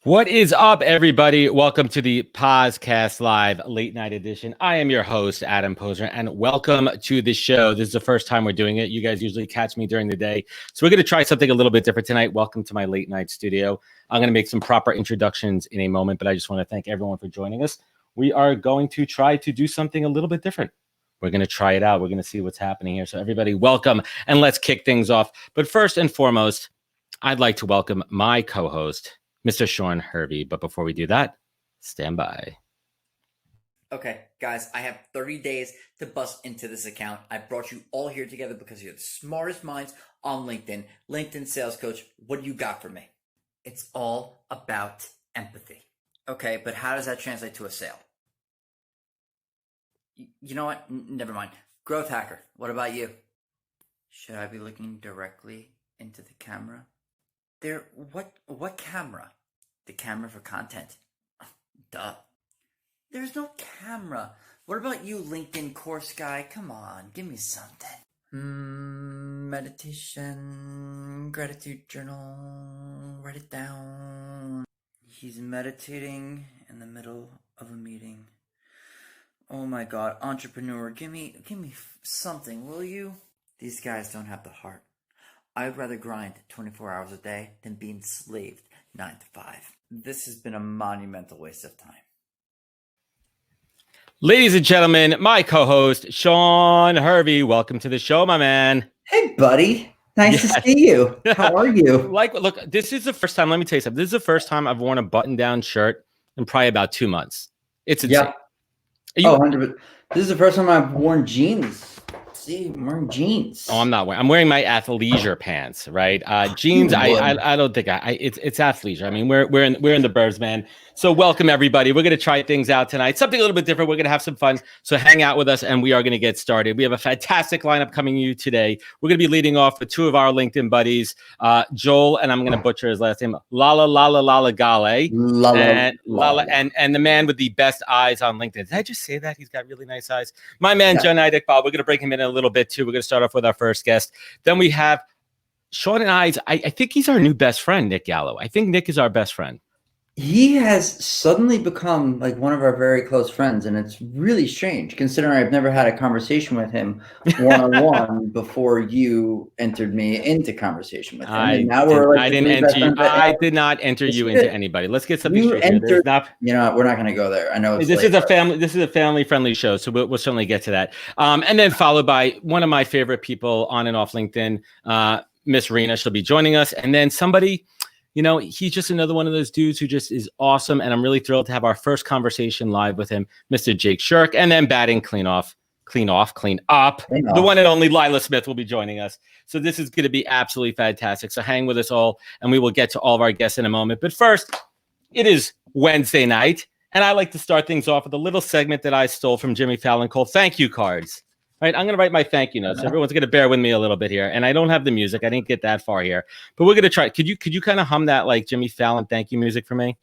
What is up, everybody? Welcome to the THEPOZCAST Live Late Night Edition. I am your host, Adam Posner, and welcome to the show. This is the first time we're doing it. You guys usually catch me during the day, so we're going to try something a little bit different tonight. Welcome to my late night studio. I'm going to make some proper introductions in a moment, but I just want to thank everyone for joining us. We are going to try to do something a little bit different. We're going to try it out. We're going to see what's happening here. So everybody, welcome, and let's kick things off. But first and foremost, I'd like to welcome my co-host, Mr. Sean Hervey. But before we do that, stand by. Okay, guys, I have 30 days to bust into this account. I brought you all here together because you're the smartest minds on LinkedIn. LinkedIn sales coach, what do you got for me? It's all about empathy. Okay, but how does that translate to a sale? You know what? Never mind. Growth hacker, what about you? Should I be looking directly into the camera? What camera? The camera for content. Duh. There's no camera. What about you, LinkedIn course guy? Come on, give me something. Meditation, gratitude journal, write it down. He's meditating in the middle of a meeting. Oh my God, entrepreneur, give me something, will you? These guys don't have the heart. I'd rather grind 24 hours a day than be enslaved 9 to 5. This has been a monumental waste of time. Ladies and gentlemen, my co-host, Sean Hervey. Welcome to the show, my man. Hey, buddy. Nice to see you. How are you? Look, this is the first time, let me tell you something. This is the first time I've worn a button-down shirt in probably about 2 months. It's insane. Yeah. 100%. This is the first time I've worn jeans. See, I'm wearing jeans. Oh, I'm not wearing. I'm wearing my athleisure pants, right? Jeans. I don't think it's athleisure. I mean, we're in the burbs, man. So welcome everybody. We're gonna try things out tonight. Something a little bit different. We're gonna have some fun. So hang out with us, and we are gonna get started. We have a fantastic lineup coming to you today. We're gonna be leading off with two of our LinkedIn buddies, Joel, and I'm gonna butcher his last name, Lalgee, and the man with the best eyes on LinkedIn. Did I just say that? He's got really nice eyes. My man, Jonaed Iqbal. We're gonna bring him in a little bit too. We're gonna start off with our first guest. Then we have Sean and I think he's our new best friend, Nic Gallo. I think Nic is our best friend. He has suddenly become like one of our very close friends, and it's really strange considering I've never had a conversation with him one-on-one before you entered me into conversation with him. I did not enter you into anybody. Let's get something straight here. You know, we're not going to go there. I know this is a family-friendly show, so we'll certainly get to that. And then followed by one of my favorite people on and off LinkedIn, Miss Reena. She'll be joining us, and then somebody. You know, he's just another one of those dudes who just is awesome. And I'm really thrilled to have our first conversation live with him, Mr. Jake Shirk. And then batting clean up. The one and only Lila Smith will be joining us. So this is going to be absolutely fantastic. So hang with us all, and we will get to all of our guests in a moment. But first, it is Wednesday night, and I like to start things off with a little segment that I stole from Jimmy Fallon called Thank You Cards. Right, I'm going to write my thank you notes. So everyone's going to bear with me a little bit here. And I don't have the music. I didn't get that far here. But we're going to try. Could you kind of hum that like Jimmy Fallon thank you music for me?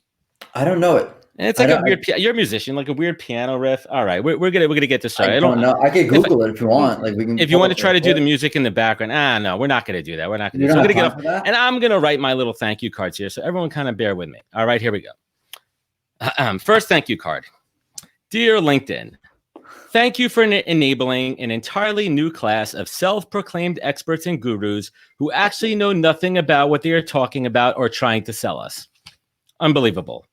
I don't know it. It's like a weird you're a musician, like a weird piano riff. All right, we're gonna get this started. I don't know. I can Google it if you want. Like we can. If you want to try to do the music in the background, no, we're not going to do that. We're not going to. So we're going to get off, and I'm going to write my little thank you cards here. So everyone kind of bear with me. All right, here we go. First thank you card. Dear LinkedIn. Thank you for enabling an entirely new class of self-proclaimed experts and gurus who actually know nothing about what they are talking about or trying to sell us. Unbelievable.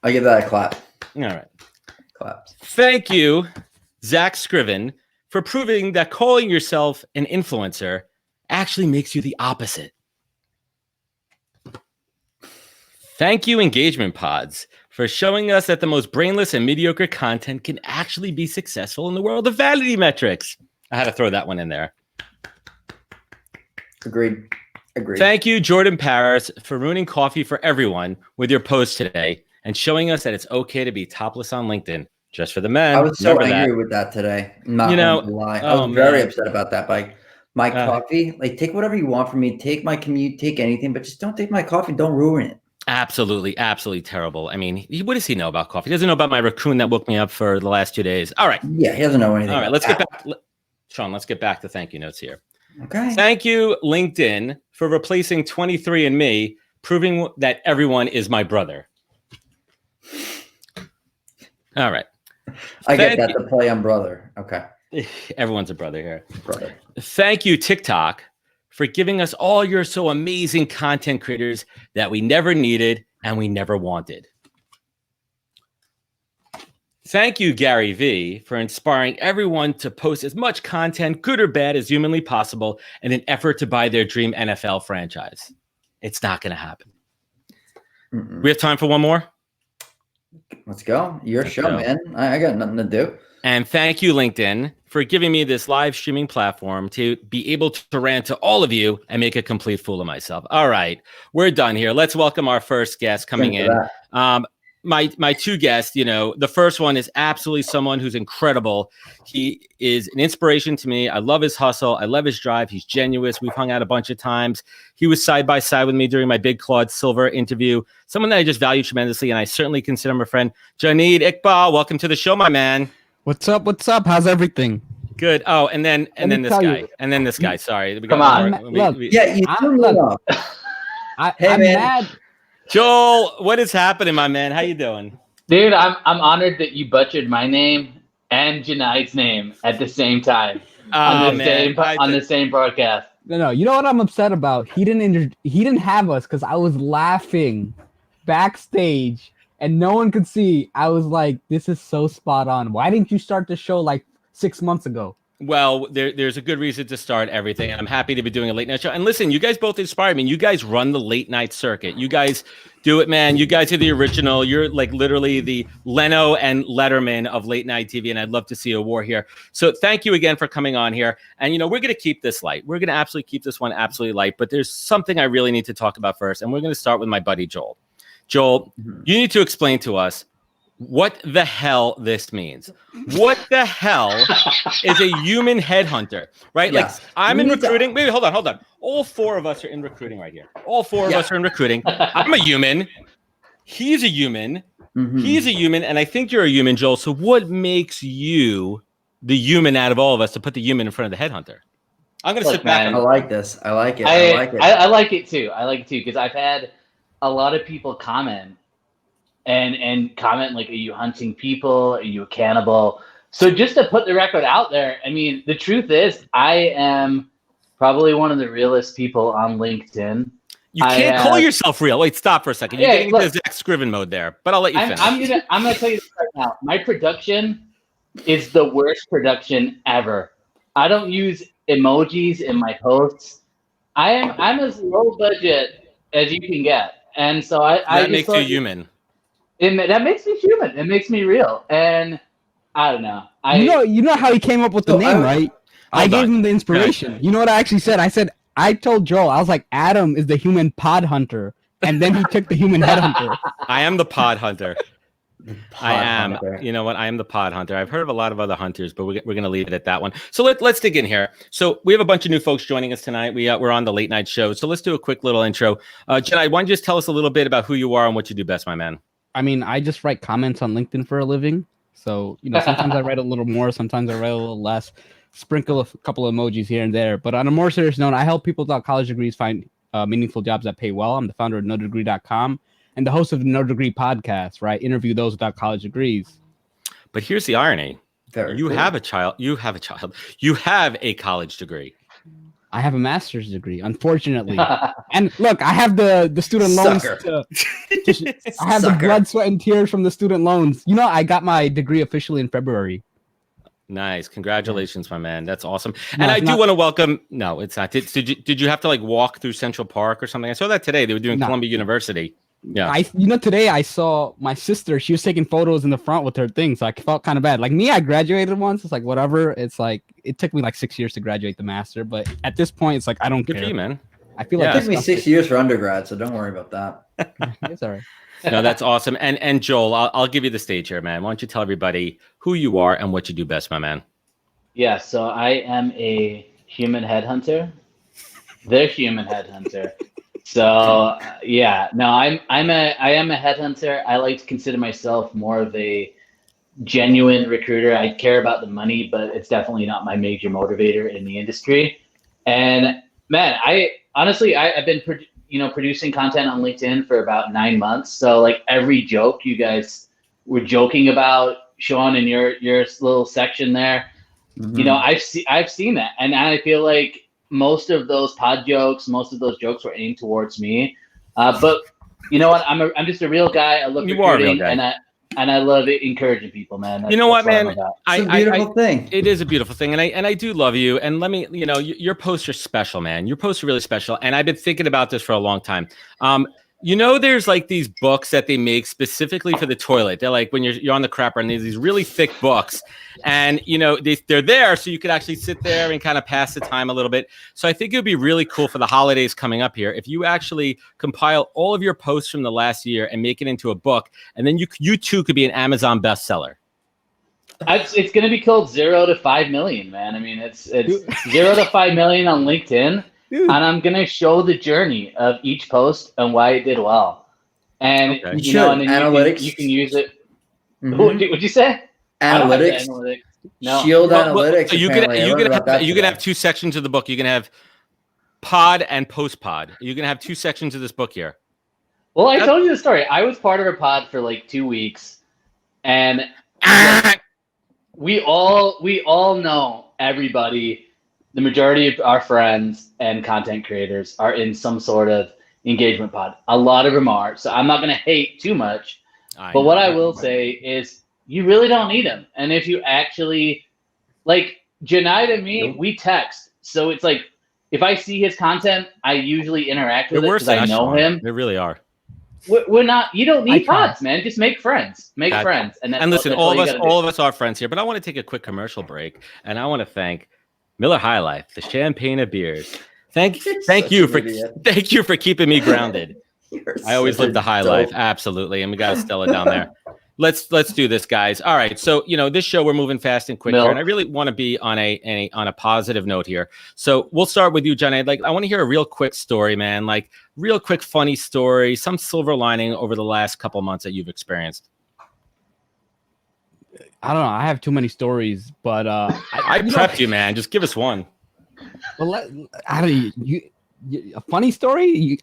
I give that a clap. All right. Claps. Thank you, Zach Scriven, for proving that calling yourself an influencer actually makes you the opposite. Thank you, Engagement Pods, for showing us that the most brainless and mediocre content can actually be successful in the world of vanity metrics. I had to throw that one in there. Agreed. Thank you, Jordan Paris, for ruining coffee for everyone with your post today and showing us that it's okay to be topless on LinkedIn just for the men. I was so angry with that today. Not going to lie. I was very upset about that. Like my coffee, like take whatever you want from me. Take my commute, take anything, but just don't take my coffee. Don't ruin it. Absolutely terrible. I mean, what does he know about coffee? He doesn't know about my raccoon that woke me up for the last 2 days. All right. Yeah, he doesn't know anything. All right, let's get back. Sean, let's get back to thank you notes here. Okay. Thank you, LinkedIn, for replacing 23andMe proving that everyone is my brother. All right. I get that, the play on brother. Okay. Everyone's a brother here. Brother. Thank you, TikTok, for giving us all your so amazing content creators that we never needed and we never wanted. Thank you, Gary V, for inspiring everyone to post as much content, good or bad, as humanly possible in an effort to buy their dream NFL franchise. It's not going to happen. We have time for one more? Let's go. Your show, man. I got nothing to do. And thank you, LinkedIn, for giving me this live streaming platform to be able to rant to all of you and make a complete fool of myself. All right, we're done here. Let's welcome our first guest coming in. My two guests, you know, the first one is absolutely someone who's incredible. He is an inspiration to me. I love his hustle. I love his drive. He's genuine. We've hung out a bunch of times. He was side by side with me during my big Claude Silver interview. Someone that I just value tremendously, and I certainly consider him a friend. Jonaed Iqbal, welcome to the show, my man. What's up? What's up? How's everything? Good. Oh, and then this guy. And then this guy. Sorry. Come on. I'm mad. Joel, what is happening, my man? How you doing? Dude, I'm honored that you butchered my name and Jonaed's name at the same time on the same broadcast. No, you know what I'm upset about? He didn't have us because I was laughing backstage and no one could see. I was like, this is so spot on. Why didn't you start the show like 6 months ago? Well, there's a good reason to start everything, and I'm happy to be doing a late night show. And listen, you guys both inspire me. You guys run the late night circuit. You guys do it, man. You guys are the original. You're like literally the Leno and Letterman of late night TV, and I'd love to see a war here. So thank you again for coming on here. And, you know, we're going to keep this light. We're going to absolutely keep this one absolutely light, but there's something I really need to talk about first, and we're going to start with my buddy Joel. Joel, you need to explain to us what the hell this means. What the hell is a human headhunter, right? Yes. Like I'm in recruiting. Wait, hold on. All four of us are in recruiting right here. All four of us are in recruiting. I'm a human. He's a human. He's a human. And I think you're a human, Joel. So what makes you the human out of all of us to put the human in front of the headhunter? I'm going to sit back. I like this. I like it. I like it too. I like it too because I've had a lot of people comment and comment like, are you hunting people? Are you a cannibal? So just to put the record out there, I mean, the truth is I am probably one of the realest people on LinkedIn. You can't call yourself real. Wait, stop for a second. You're getting into Zach Scriven mode there, but I'll let you finish. I'm gonna tell you this right now. My production is the worst production ever. I don't use emojis in my posts. I'm as low budget as you can get. And so that makes you human. That makes me human. It makes me real. And I don't know. You know how he came up with the name, right? I gave him the inspiration. You know what I actually said? I told Joel, I was like, Adam is the human pod hunter. And then he took the human headhunter. I am the pod hunter. I am. You know what? I am the pod hunter. I've heard of a lot of other hunters, but we're going to leave it at that one. So let's dig in here. So we have a bunch of new folks joining us tonight. We're on the late night show. So let's do a quick little intro. Jonaed, why don't you just tell us a little bit about who you are and what you do best, my man? I mean, I just write comments on LinkedIn for a living. So, you know, sometimes I write a little more, sometimes I write a little less, sprinkle a couple of emojis here and there. But on a more serious note, I help people without college degrees find meaningful jobs that pay well. I'm the founder of NoDegree.com and the host of the No Degree podcast, where I interview those without college degrees. But here's the irony. You have a college degree. I have a master's degree, unfortunately. And look, I have the student loans. I have the blood, sweat, and tears from the student loans. You know, I got my degree officially in February. Nice. Congratulations, my man. That's awesome. And I do want to welcome. No, it's not. Did you have to like walk through Central Park or something? I saw that today. They were doing Columbia University. Yeah. Today I saw my sister. She was taking photos in the front with her thing, so I felt kind of bad. Like me, I graduated once. It's like whatever. It's like it took me like 6 years to graduate the master, but at this point, it's like I don't care. Good for you, man. I feel like it took me 6 years for undergrad, so don't worry about that. It's all right. No, that's awesome. And Joel, I'll give you the stage here, man. Why don't you tell everybody who you are and what you do best, my man? Yeah, so I am a human headhunter. The human headhunter. So I am a headhunter. I like to consider myself more of a genuine recruiter. I care about the money, but it's definitely not my major motivator in the industry. And man, I've been producing content on LinkedIn for about 9 months. So like every joke you guys were joking about, Sean, in your little section there, I've seen that, and I feel like most of those pod jokes, most of those jokes were aimed towards me. But you know what? I'm just a real guy. I love recruiting, and I love encouraging people, man. You know what, man? It's a beautiful thing. It is a beautiful thing, and I do love you. And let me, your posts are special, man. Your posts are really special, and I've been thinking about this for a long time. There's like these books that they make specifically for the toilet. They're like when you're on the crapper, and there's these really thick books, and they're there so you could actually sit there and kind of pass the time a little bit. So I think it would be really cool for the holidays coming up here if you actually compile all of your posts from the last year and make it into a book, and then you too could be an Amazon bestseller. It's going to be called 0 to 5 million, man. I mean, it's 0 to 5 million on LinkedIn. Dude. And I'm going to show the journey of each post and why it did well. And, and then analytics. You can use it. Mm-hmm. What'd you say? Analytics. No. Shield analytics. So you can have 2 sections of the book. You can have pod and post pod. You're going to have 2 sections of this book here. Well, I told you the story. I was part of a pod for like 2 weeks, and we all know everybody. The majority of our friends and content creators are in some sort of engagement pod. A lot of them are. So I'm not going to hate too much. But what I will say is you really don't need them. And if you actually, like Jonaed and me, we text. So it's like, if I see his content, I usually interact with it because I know him. They really are. We're not. You don't need pods, man. Just make friends. Make friends. And listen, all of us are friends here. But I want to take a quick commercial break, and I want to thank Miller High Life, the champagne of beers. Thank you for keeping me grounded. I always live the high life, absolutely, and we got a Stella down there. Let's do this, guys. All right, so this show we're moving fast and quick here, and I really want to be on a positive note here. So we'll start with you, Jonaed. Like, I want to hear a real quick story, man. Like, real quick funny story, some silver lining over the last couple months that you've experienced. I don't know. I have too many stories, but I prepped you, man. Just give us one. Well, a funny story?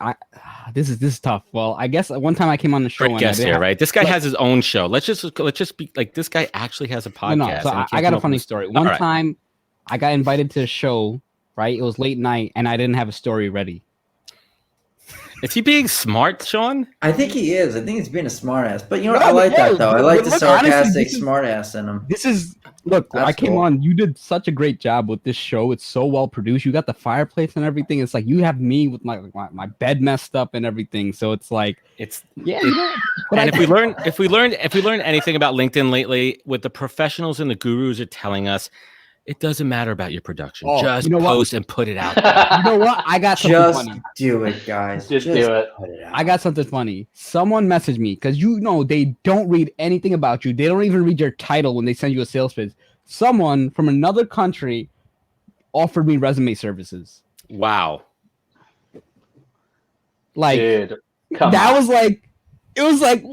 This is tough. Well, I guess one time I came on the show. Guess here, right? This guy has his own show. Let's just be like, this guy actually has a podcast. No, so I got a funny story. One time, I got invited to a show. Right, it was late night, and I didn't have a story ready. Is he being smart, Sean? I think he is. I think he's being a smartass. But I like that though. I like the sarcastic smartass in him. I came on. You did such a great job with this show. It's so well produced. You got the fireplace and everything. It's like you have me with my bed messed up and everything. So it's like and if we learn anything about LinkedIn lately, what the professionals and the gurus are telling us, it doesn't matter about your production. Just post and put it out there. You know what? I got something funny. Do it, guys. Just do it. Put it out. I got something funny. Someone messaged me because they don't read anything about you. They don't even read your title when they send you a sales pitch. Someone from another country offered me resume services. Wow. Like, dude, it was like.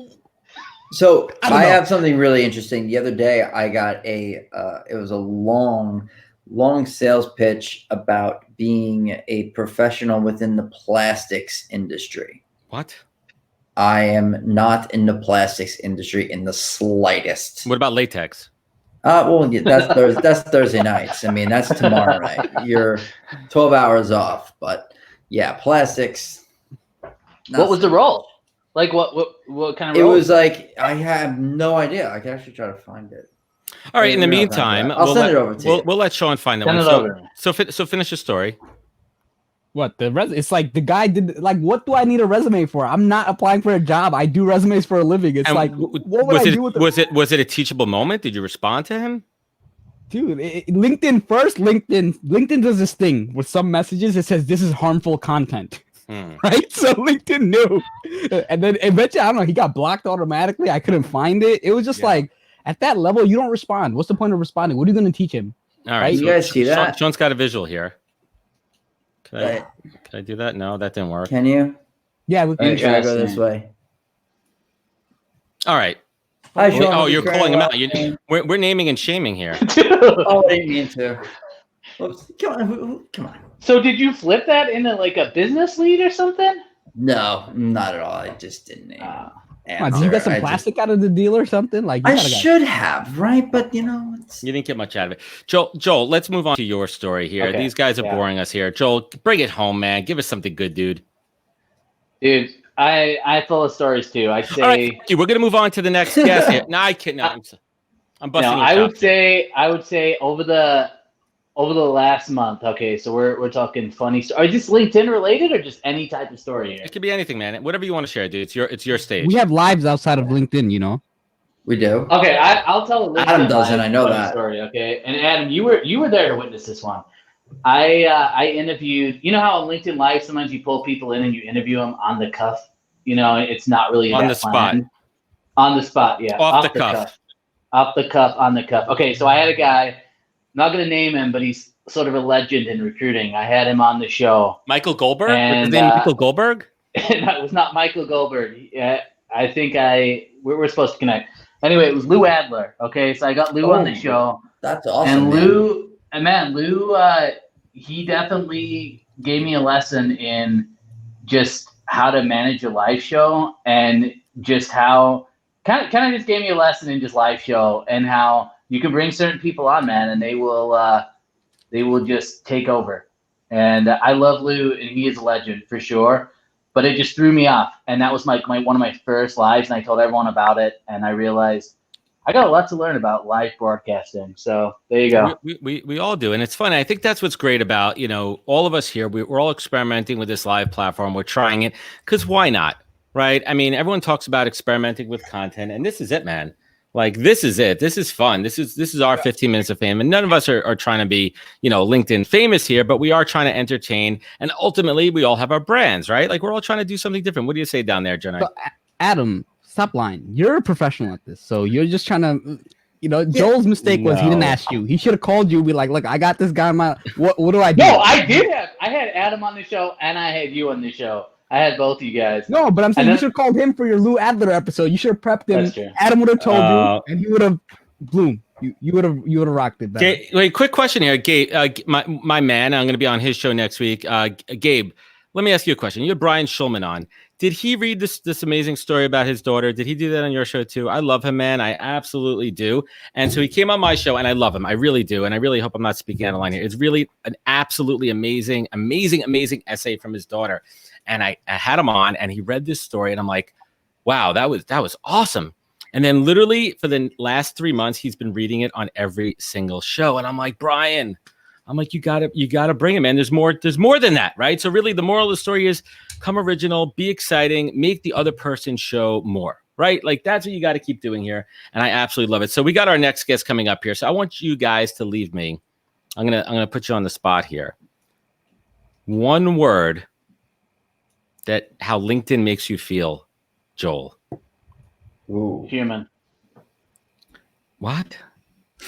So I have something really interesting. The other day, I got it was a long sales pitch about being a professional within the plastics industry. What? I am not in the plastics industry in the slightest. What about latex? Well, that's Thursday nights. I mean, that's tomorrow night. You're 12 hours off, but yeah, plastics. What was the role? Like what kind of role? It was like, I have no idea. I can actually try to find it. All right. In the meantime, I'll send it over to you. We'll let Sean find that one. So finish your story. What it's like the guy did what do I need a resume for? I'm not applying for a job. I do resumes for a living. It's like what would I do with was it a teachable moment? Did you respond to him? Dude, LinkedIn first. LinkedIn does this thing with some messages. It says this is harmful content. Right, so LinkedIn knew, and then eventually, I don't know, he got blocked automatically. I couldn't find it. It was just like at that level, you don't respond. What's the point of responding? What are you going to teach him? All right, you guys see that? Sean's got a visual here. Can I do that? No, that didn't work. Can you? Yeah, we can try to go this way. All right. Hi, Sean. You're calling him out. We're naming and shaming here. Oh, I didn't mean to. Oops. Come on. So did you flip that into like a business lead or something? No, not at all. I just didn't Did you get some plastic out of the deal or something? Like I should have, right? But you didn't get much out of it. Joel, let's move on to your story here. Okay, These guys are boring us here. Joel, bring it home, man. Give us something good, dude. Dude, I full of stories too. I'd say. All right, thank you. We're gonna move on to the next guest here. No, I can't. No, I'm busting. No, I would say over the last month. Okay, so we're talking funny stories. Are this LinkedIn related or just any type of story here? It could be anything, man. Whatever you want to share, dude. It's your stage. We have lives outside of LinkedIn, you know. We do. Okay, I'll tell a LinkedIn Adam doesn't. I know that story. Okay, and Adam, you were there to witness this one. I interviewed. You know how on LinkedIn Live sometimes you pull people in and you interview them on the cuff. You know, it's not really on the spot. On the spot, yeah. Off the cuff. Off the cuff, on the cuff. Okay, so I had a guy. I'm not going to name him, but he's sort of a legend in recruiting. I had him on the show. Michael Goldberg? And, was his name Michael Goldberg? No, it was not Michael Goldberg. Yeah, I think we're supposed to connect. Anyway, it was Lou Adler. Okay, so I got Lou on the show. That's awesome. And Lou, he definitely gave me a lesson in just how to manage a live show and just how kind of just gave me a lesson in just live show and how you can bring certain people on, man, and they will just take over. And I love Lou, and he is a legend for sure. But it just threw me off, and that was my one of my first lives, and I told everyone about it, and I realized I got a lot to learn about live broadcasting. So there you go. We all do, and it's funny. I think that's what's great about all of us here. We're all experimenting with this live platform. We're trying it because why not, right? I mean, everyone talks about experimenting with content, and this is it, man. Like, this is it. This is fun. This is our 15 minutes of fame. And none of us are trying to be, LinkedIn famous here, but we are trying to entertain. And ultimately, we all have our brands, right? Like, we're all trying to do something different. What do you say down there, Jonaed? So, Adam, stop lying. You're a professional at this. So you're just trying to, Joel's mistake was he didn't ask you. He should have called you and be like, look, I got this guy on my, what do I do? No, I had Adam on the show and I had you on the show. I had both of you guys. No, but I'm saying you should have called him for your Lou Adler episode. You should have prepped him. That's true. Adam would have told you, and he would have bloomed. You would have rocked it better. Wait, quick question here, Gabe. My man, I'm going to be on his show next week. Gabe, let me ask you a question. You had Brian Schulman on. Did he read this amazing story about his daughter? Did he do that on your show too? I love him, man. I absolutely do. And so he came on my show, and I love him. I really do. And I really hope I'm not speaking out of line here. It's really an absolutely amazing essay from his daughter. And I had him on, and he read this story, and I'm like, wow, that was awesome. And then literally for the last 3 months, he's been reading it on every single show. And I'm like, Brian, you gotta bring him in. There's more than that, right? So really the moral of the story is come original, be exciting, make the other person show more, right? Like, that's what you got to keep doing here. And I absolutely love it. So we got our next guest coming up here. So I want you guys to leave me. I'm gonna put you on the spot here. One word that how LinkedIn makes you feel, Joel. Ooh. Human. What?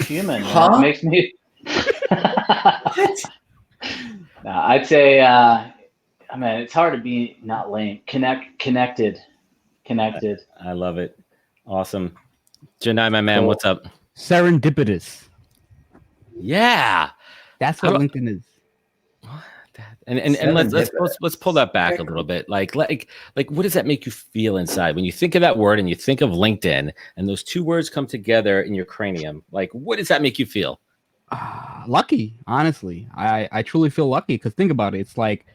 Human. Huh? It makes me. What? No, I'd say. It's hard to be not lame. Connected. I love it. Awesome. Jonaed, my man, Cool. what's up? Serendipitous. Yeah. That's what LinkedIn is. And let's pull that back a little bit. Like what does that make you feel inside when you think of that word and you think of LinkedIn and those two words come together in your cranium? Like, what does that make you feel? Lucky, honestly. I truly feel lucky because think about it. It's like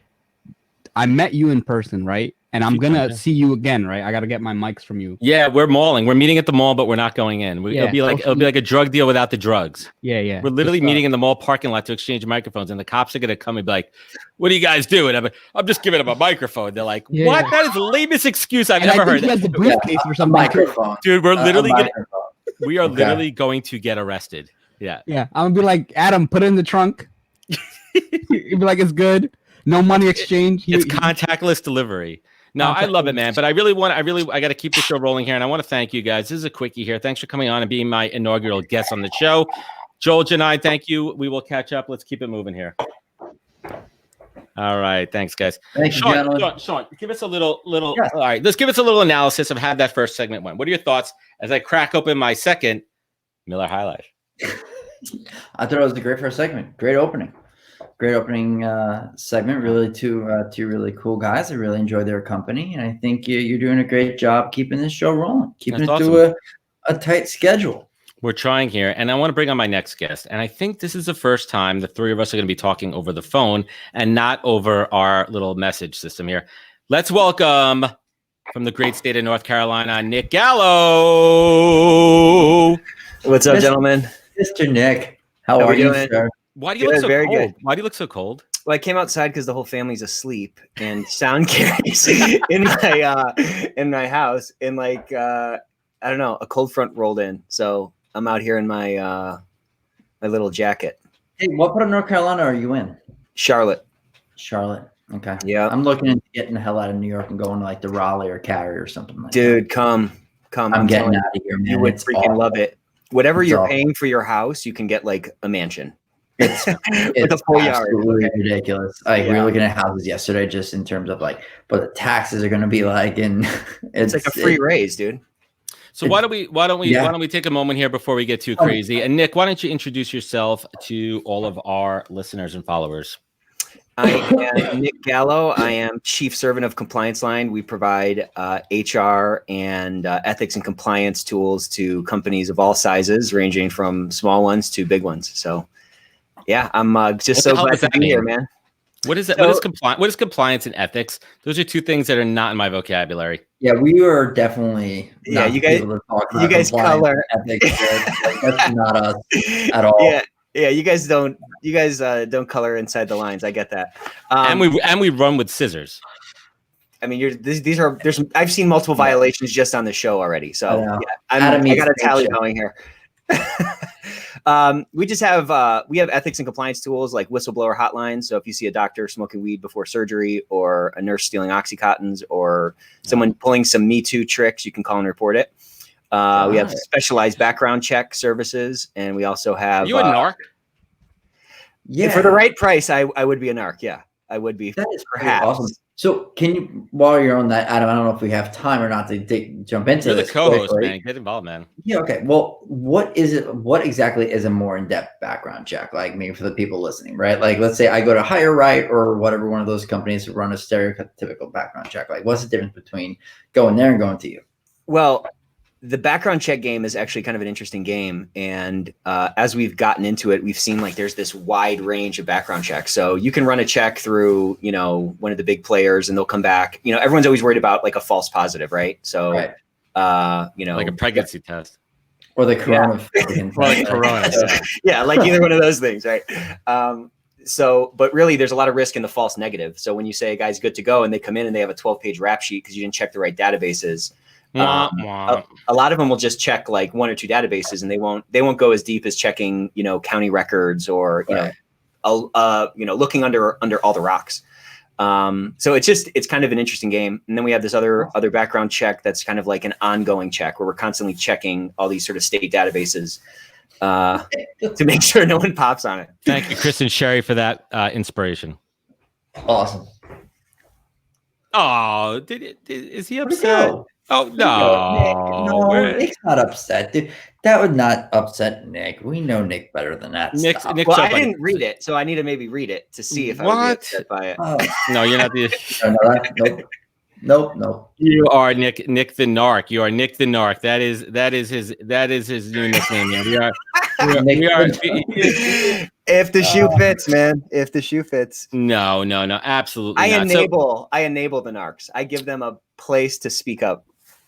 I met you in person, right? And I'm gonna see you again, right? I gotta get my mics from you. Yeah, we're malling. We're meeting at the mall, but we're not going in. It'll be like a drug deal without the drugs. Yeah. We're literally meeting in the mall parking lot to exchange microphones, and the cops are gonna come and be like, "What are you guys doing?" I'm just giving them a microphone. They're like, "What? That is the lamest excuse I've ever heard." He has the briefcase or something. Microphone. Dude, we're literally literally going to get arrested. Yeah. Yeah, I'm gonna be like, Adam, put it in the trunk. You'd be like, it's good. No money exchange. It's contactless delivery. No, I love it, man. But I got to keep the show rolling here. And I want to thank you guys. This is a quickie here. Thanks for coming on and being my inaugural guest on the show. Joel, Jonaed, thank you. We will catch up. Let's keep it moving here. All right. Thanks, guys. Thank you, Sean, give us a little. Yes. All right. Let's give us a little analysis of how that first segment went. What are your thoughts as I crack open my second Miller High Life? I thought it was a great first segment. Great opening. Great opening segment. Really, two really cool guys. I really enjoy their company, and I think you're doing a great job keeping this show rolling, keeping That's it awesome. to a tight schedule. We're trying here, and I want to bring on my next guest. And I think this is the first time the three of us are going to be talking over the phone and not over our little message system here. Let's welcome from the great state of North Carolina, Nic Gallo. What's up, gentlemen? Mr. Nic, how are you, sir? Why do you look so very cold? good. Why do you look so cold? Well, I came outside because the whole family's asleep and sound carries in my house, and like I don't know, a cold front rolled in, so I'm out here in my my little jacket. Hey, what part of North Carolina are you in? Charlotte. Okay. Yeah. I'm looking into getting the hell out of New York and going to like the Raleigh or Cary or something like that. Dude, come. I'm getting out of here, man. You would It's freaking awful. love it. Whatever It's you're awful. paying for your house, you can get like a mansion. It's With a full yard. absolutely ridiculous. Like we Yeah. were looking at houses yesterday, just in terms of like what the taxes are going to be like, and It's like a free raise, dude. So why don't we Yeah. take a moment here before we get too crazy? And Nic, why don't you introduce yourself to all of our listeners and followers? I am Nic Gallo. I am Chief Servant of Compliance Line. We provide HR and ethics and compliance tools to companies of all sizes, ranging from small ones to big ones. So, yeah, I'm just so glad to be here, man. What is that? So- What is compliance and ethics? Those are two things that are not in my vocabulary. Yeah, we were definitely Yeah, not you guys- able to talk you about guys compliance color. and ethics. Like, that's not us at all. Yeah, you guys don't color inside the lines. I get that. And we run with scissors. I mean, I've seen multiple violations just on the show already. So I know. yeah, Adam I needs got a to tally make sure. going here. We just have ethics and compliance tools like whistleblower hotlines. So if you see a doctor smoking weed before surgery, or a nurse stealing Oxycontins, or someone pulling some Me Too tricks, you can call and report it. We have specialized background check services, and we also have. Are you a narc? Yeah, For the right price, I would be a narc. Yeah, I would be. that is pretty perhaps. awesome. So, can you, while you're on that, Adam? I don't know if we have time or not to jump into You're the this. co-host, quickly. man. Get involved, man. Yeah. Okay. Well, what is it? What exactly is a more in-depth background check? Like, maybe for the people listening, right? Like, let's say I go to Hire Right or whatever one of those companies who run a stereotypical background check. Like, what's the difference between going there and going to you? Well, the background check game is actually kind of an interesting game. And as we've gotten into it, we've seen like there's this wide range of background checks. So you can run a check through, one of the big players, and they'll come back. Everyone's always worried about like a false positive, right? So, Right. Like a pregnancy test. Or the corona. Like corona. Yeah. yeah, like either one of those things, right? But really there's a lot of risk in the false negative. So when you say a guy's good to go and they come in and they have a 12-page rap sheet because you didn't check the right databases, a lot of them will just check like one or two databases, and they won't go as deep as checking, county records or, looking under all the rocks. So it's kind of an interesting game. And then we have this other background check that's kind of like an ongoing check where we're constantly checking all these sort of state databases to make sure no one pops on it. Thank you, Chris and Sherry, for that inspiration. Awesome. Oh, is he Where'd he upset? go? Oh No, no, Nick's not upset, dude. That would not upset Nick. We know Nick better than that. Nick's stuff. Well, I up on- didn't read it, so I need to maybe read it to see if I would be What? upset by it. Oh, No, you're not the. nope. You are Nic the Narc. You are Nic the Narc. That is his new nickname. Man. We are. If the shoe fits, man. If the shoe fits. No, absolutely I not. enable the narcs. I give them a place to speak up.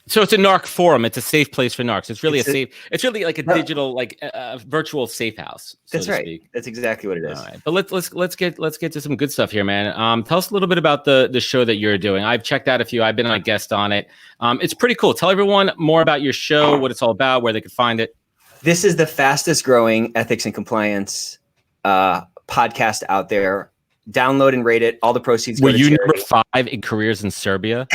So it's a narc forum. It's a safe place for narcs. It's really it's really like a No. digital, like a virtual safe house. So That's to right. speak. That's exactly what it is. All right, but let's get to some good stuff here, man. Tell us a little bit about the show that you're doing. I've checked out a few. I've been a guest on it. It's pretty cool. Tell everyone more about your show, what it's all about, where they could find it. This is the fastest growing ethics and compliance podcast out there. Download and rate it. All the proceeds. Were go to you charity. number 5 in careers in Serbia?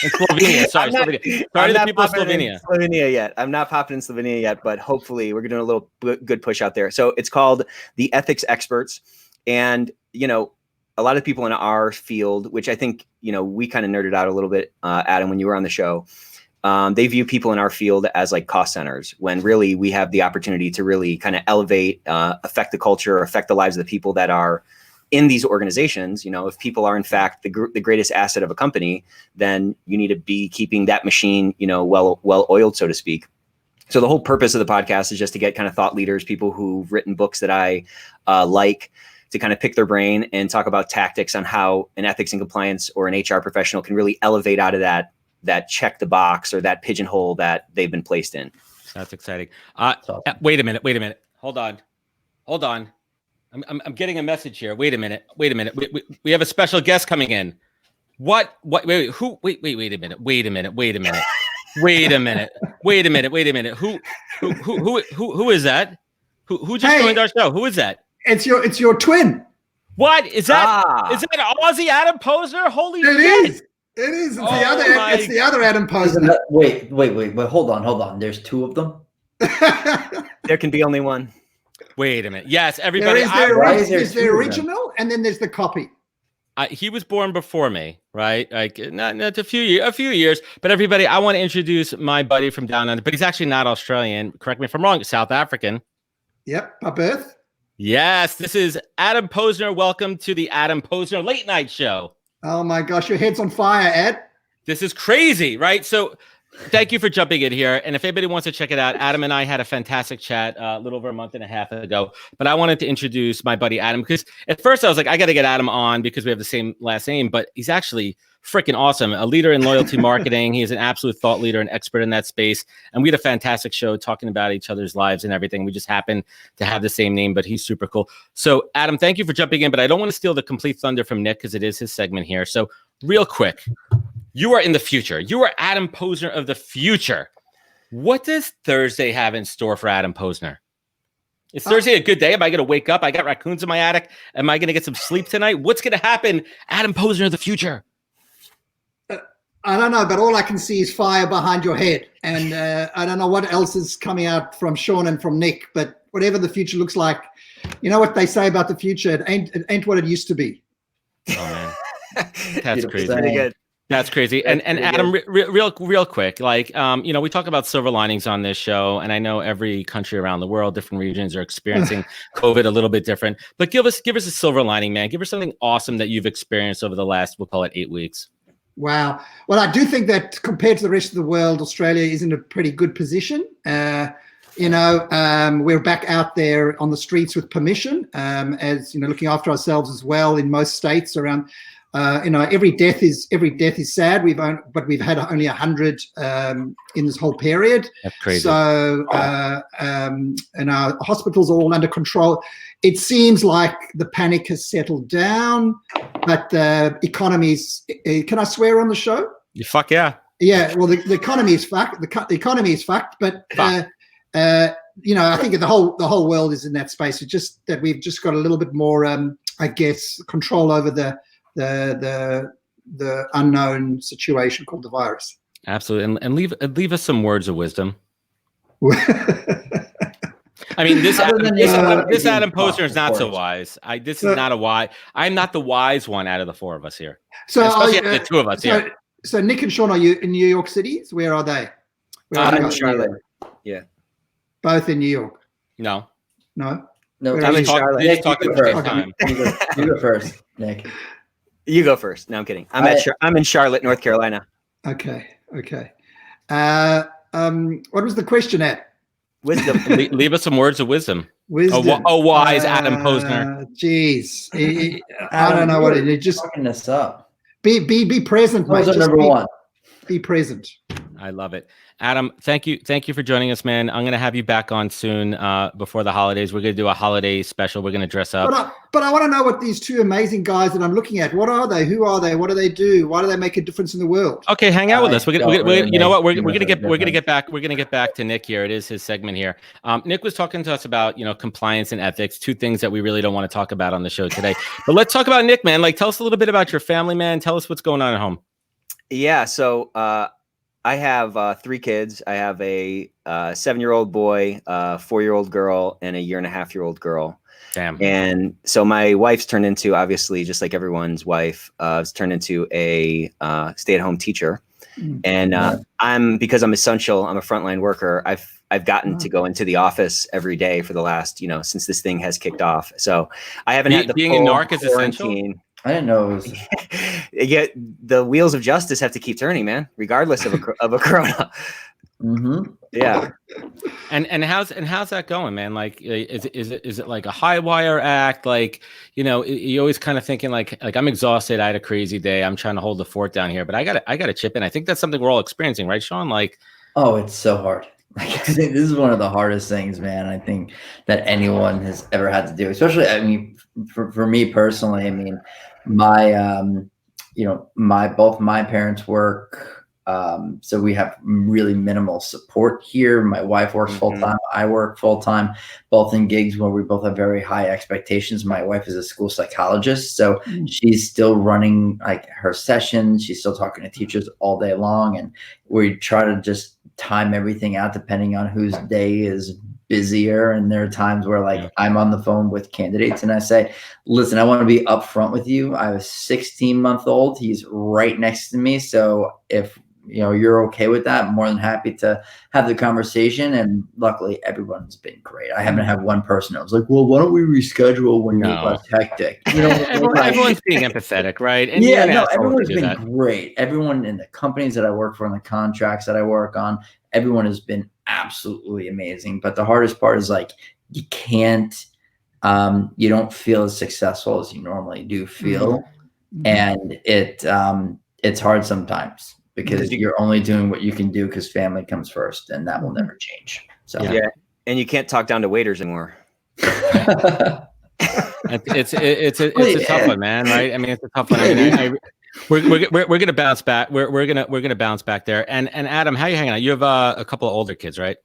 In Slovenia. Sorry, I'm not- Slovenia. I'm Sorry to the not people of popping in Slovenia. Slovenia yet. I'm not popping in Slovenia yet, but hopefully we're doing a little good push out there. So it's called The Ethics Experts. And, a lot of people in our field, which I think, we kind of nerded out a little bit, Adam, when you were on the show, they view people in our field as like cost centers, when really we have the opportunity to really kind of elevate, affect the culture, affect the lives of the people that are in these organizations, if people are in fact the greatest asset of a company, then you need to be keeping that machine, well oiled, so to speak. So the whole purpose of the podcast is just to get kind of thought leaders, people who've written books that I like, to kind of pick their brain and talk about tactics on how an ethics and compliance or an HR professional can really elevate out of that check the box or that pigeonhole that they've been placed in. That's exciting. Wait a minute. Hold on. I'm getting a message here. Wait a minute. We have a special guest coming in. What? Wait. Who? Wait a minute. Wait a minute. Who is that? Who just joined our show? Who is that? It's your twin. What is that? Is that Aussie Adam Posner? Holy shit! It is. It's the other Adam Posner. Wait. Hold on. There's two of them. There can be only one. Wait a minute. Yes, everybody. There's the original, and then there's the copy. He was born before me, right? Like not a few years. But everybody, I want to introduce my buddy from down under. But he's actually not Australian. Correct me if I'm wrong. South African. Yep, by birth. Yes, this is Adam Posner. Welcome to the Adam Posner Late Night Show. Oh my gosh, your head's on fire, Ed. This is crazy, right? So thank you for jumping in here. And if anybody wants to check it out, Adam and I had a fantastic chat a little over a month and a half ago. But I wanted to introduce my buddy Adam, because at first I was like, I got to get Adam on because we have the same last name. But he's actually freaking awesome. A leader in loyalty marketing. He is an absolute thought leader and expert in that space. And we had a fantastic show talking about each other's lives and everything. We just happen to have the same name, but he's super cool. So Adam, thank you for jumping in, but I don't want to steal the complete thunder from Nic because it is his segment here. So real quick, you are in the future. You are Adam Posner of the future. What does Thursday have in store for Adam Posner? Is Thursday a good day? Am I going to wake up? I got raccoons in my attic. Am I going to get some sleep tonight? What's going to happen, Adam Posner of the future? I don't know, but all I can see is fire behind your head. And I don't know what else is coming out from Sean and from Nic, but whatever the future looks like, you know what they say about the future, it ain't what it used to be. Oh, man. That's crazy. Pretty good. That's crazy. And Adam, real quick, like, we talk about silver linings on this show, and I know every country around the world, different regions are experiencing COVID a little bit different, but give us a silver lining, man. Give us something awesome that you've experienced over the last, we'll call it 8 weeks. Wow. Well, I do think that compared to the rest of the world, Australia is in a pretty good position. We're back out there on the streets with permission, as looking after ourselves as well in most states around. Every death is sad. We've had only 100 in this whole period. That's crazy. So and our hospitals are all under control. It seems like the panic has settled down, but the economy's. Can I swear on the show? You fuck yeah. Yeah. Well, the economy is fucked. The economy is fucked. But I think the whole world is in that space. It's just that we've just got a little bit more, I guess, control over the unknown situation called the virus. Absolutely. And leave us some words of wisdom. I mean, this Adam Posner is not so wise. This is not a wise. I'm not the wise one out of the four of us here. So especially the two of us here. So Nic and Sean, are you in New York City? Where are they? I'm in Charlotte. Yeah. Both in New York. No. No. They just talked at the same time. You go first, Nic. You go first. No, I'm kidding. I'm in Charlotte, North Carolina. Okay. What was the question at? Wisdom. Leave us some words of wisdom. Wisdom. Wise Adam Posner. Jeez. I don't know what it is. Just fucking this up. Be present, mate. Number one. Be present. I love it. Adam, thank you for joining us, man. I'm going to have you back on soon before the holidays. We're going to do a holiday special. We're going to dress up. But I want to know what these two amazing guys that I'm looking at, what are they? Who are they? What do they do? Why do they make a difference in the world? Okay, hang out with us. We're going to get back to Nic here. It is his segment here. Nic was talking to us about, compliance and ethics, two things that we really don't want to talk about on the show today. But let's talk about Nic, man. Like, tell us a little bit about your family, man. Tell us what's going on at home. Yeah, so I have 3 kids. I have a 7-year-old boy, a 4-year-old girl, and a 1.5-year-old girl. Damn. And so my wife's turned into, obviously, just like everyone's wife, has turned into a stay-at-home teacher. And because I'm essential, I'm a frontline worker. I've gotten to go into the office every day for the last, since this thing has kicked off. So I haven't had the being a narc is essential. I didn't know it was. Yet the wheels of justice have to keep turning, man, regardless of a corona. Mm-hmm. Yeah. And how's that going, man? Like, is it like a high wire act? Like, you always kind of thinking like I'm exhausted. I had a crazy day. I'm trying to hold the fort down here, but I gotta chip in. I think that's something we're all experiencing, right, Sean? Like, oh, it's so hard. Like, I think this is one of the hardest things, man. I think that anyone has ever had to do, especially, I mean, for me personally, I mean, both my parents work. So we have really minimal support here. My wife works full time. I work full time, both in gigs where we both have very high expectations. My wife is a school psychologist, so she's still running like her sessions. She's still talking to teachers all day long, and we try to just time everything out depending on whose day is busier. And there are times where like I'm on the phone with candidates and I say, listen, I want to be upfront with you. I have a 16-month-old. He's right next to me. So if you're okay with that, I'm more than happy to have the conversation. And luckily everyone's been great. I haven't had one person that was like, well, why don't we reschedule when you're less hectic? Everyone's being empathetic, right? And everyone's been great. Everyone in the companies that I work for and the contracts that I work on, everyone has been absolutely amazing. But the hardest part is like, you can't, you don't feel as successful as you normally do feel. And it's hard sometimes, because you're only doing what you can do because family comes first, and that will never change. So and you can't talk down to waiters anymore. It's a tough one, man. Right? I mean, it's a tough one. I mean, we're gonna bounce back. We're gonna bounce back there. And Adam, how are you hanging out? You have a couple of older kids, right?